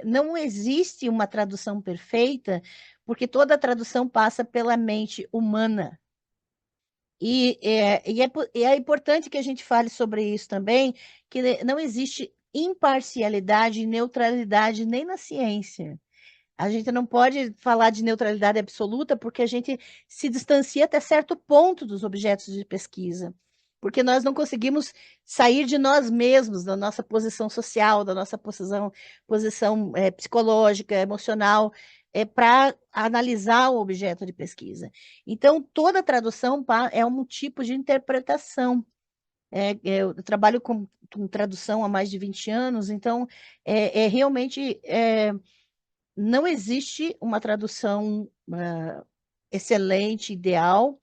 não existe uma tradução perfeita, porque toda tradução passa pela mente humana. E é importante que a gente fale sobre isso também, que não existe imparcialidade e neutralidade nem na ciência. A gente não pode falar de neutralidade absoluta porque a gente se distancia até certo ponto dos objetos de pesquisa, porque nós não conseguimos sair de nós mesmos, da nossa posição social, da nossa posição psicológica, emocional, para analisar o objeto de pesquisa. Então, toda tradução é um tipo de interpretação. Eu trabalho com tradução há mais de 20 anos, então realmente não existe uma tradução excelente, ideal,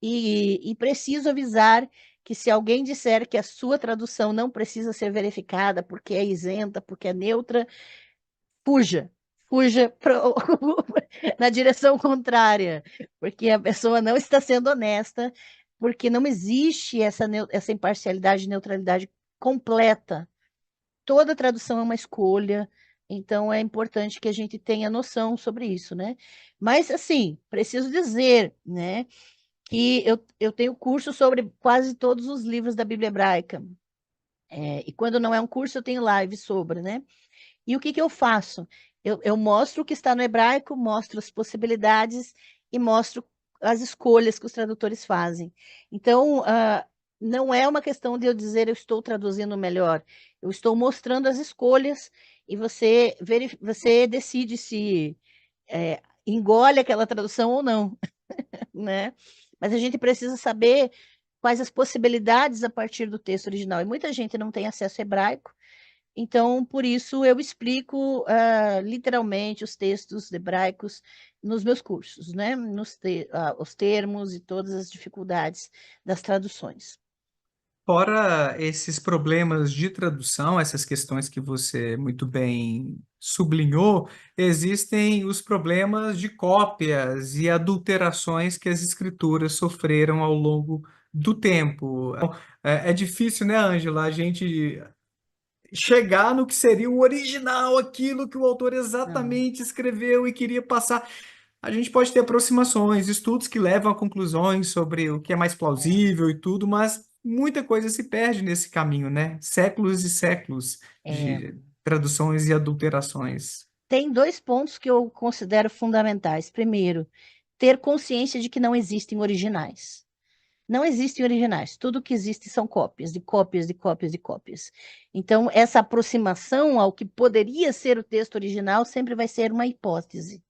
e preciso avisar que se alguém disser que a sua tradução não precisa ser verificada porque é isenta, porque é neutra, fuja. Fuja na direção contrária, porque a pessoa não está sendo honesta, porque não existe essa imparcialidade e neutralidade completa. Toda tradução é uma escolha, então é importante que a gente tenha noção sobre isso, né? Mas, assim, preciso dizer, né, que eu tenho curso sobre quase todos os livros da Bíblia Hebraica, e quando não é um curso, eu tenho live sobre, né? E o que que eu faço? Eu mostro o que está no hebraico, mostro as possibilidades e mostro as escolhas que os tradutores fazem. Então, não é uma questão de eu dizer eu estou traduzindo melhor. Eu estou mostrando as escolhas e você decide se engole aquela tradução ou não, né? Mas a gente precisa saber quais as possibilidades a partir do texto original. E muita gente não tem acesso hebraico, então, por isso, eu explico literalmente os textos hebraicos nos meus cursos, né? Os termos e todas as dificuldades das traduções. Fora esses problemas de tradução, essas questões que você muito bem sublinhou, existem os problemas de cópias e adulterações que as escrituras sofreram ao longo do tempo. É difícil, né, Ângela, a gente chegar no que seria o original, aquilo que o autor Não. exatamente escreveu e queria passar. A gente pode ter aproximações, estudos que levam a conclusões sobre o que é mais É, plausível e tudo, mas muita coisa se perde nesse caminho, né? Séculos e séculos é. de traduções e adulterações. Tem dois pontos que eu considero fundamentais. Primeiro, ter consciência de que não existem originais. Não existem originais. Tudo que existe são cópias, de cópias, de cópias, de cópias. Então, essa aproximação ao que poderia ser o texto original sempre vai ser uma hipótese,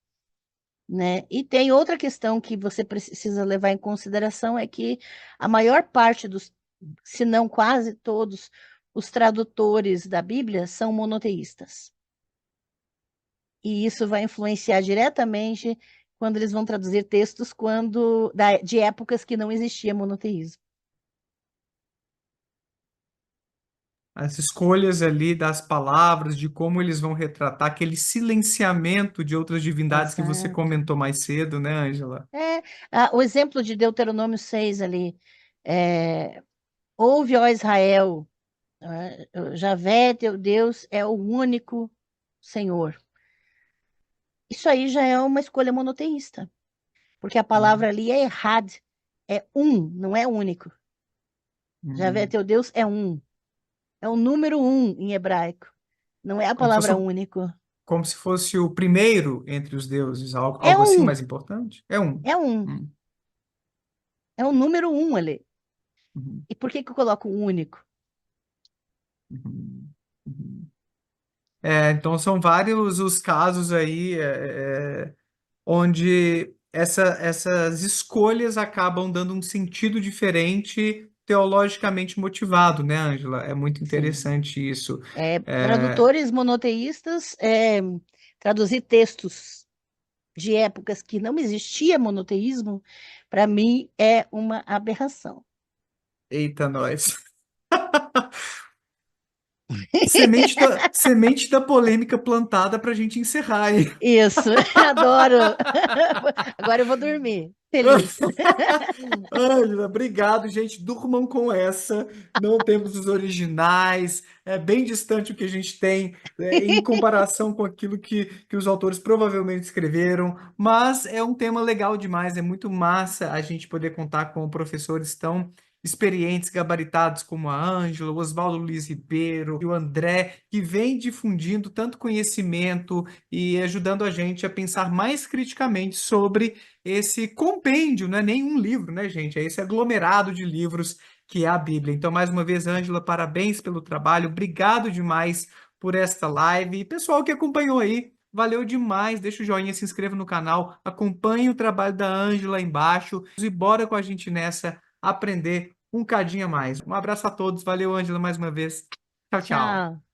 né? E tem outra questão que você precisa levar em consideração, é que a maior parte dos, se não quase todos, os tradutores da Bíblia são monoteístas. E isso vai influenciar diretamente quando eles vão traduzir textos de épocas que não existia monoteísmo. As escolhas ali das palavras, de como eles vão retratar aquele silenciamento de outras divindades que você Exato. comentou mais cedo, né, Ângela? É, o exemplo de Deuteronômio 6 ali, é, ouve, ó Israel, Javé, teu Deus, é o único Senhor. Isso aí já é uma escolha monoteísta, porque a palavra Hum, ali é errad, é um, não é único. Javé, hum. teu Deus, é o número um em hebraico, não é a Como se fosse palavra único. como se fosse o primeiro entre os deuses, algo, É algo assim um, mais importante? É um. é um, Hum, é o número um ali. uhum, E por que que eu coloco o único? uhum, uhum. Então são vários os casos aí onde essas escolhas acabam dando um sentido diferente teologicamente motivado, né, Ângela? É muito Sim. interessante isso. É, Tradutores monoteístas, traduzir textos de épocas que não existia monoteísmo, para mim é uma aberração. eita, nós. Semente da polêmica plantada para a gente encerrar, hein? Isso, adoro. Agora eu vou dormir, feliz. Ângela, obrigado, gente. Durmam com essa. Não temos os originais. É bem distante o que a gente tem em comparação com aquilo que os autores provavelmente escreveram. Mas é um tema legal demais. É muito massa a gente poder contar com professores tão experientes, gabaritados como a Ângela, o Oswaldo Luiz Ribeiro e o André, que vem difundindo tanto conhecimento e ajudando a gente a pensar mais criticamente sobre esse compêndio, não é nem um livro, né, gente? É esse aglomerado de livros que é a Bíblia. Então, mais uma vez, Ângela, parabéns pelo trabalho, obrigado demais por esta live. E pessoal que acompanhou aí, valeu demais. Deixa o joinha, se inscreva no canal, acompanhe o trabalho da Ângela aí embaixo e bora com a gente nessa aprender um cadinho a mais. Um abraço a todos, valeu, Ângela, mais uma vez. Tchau, tchau. Tchau.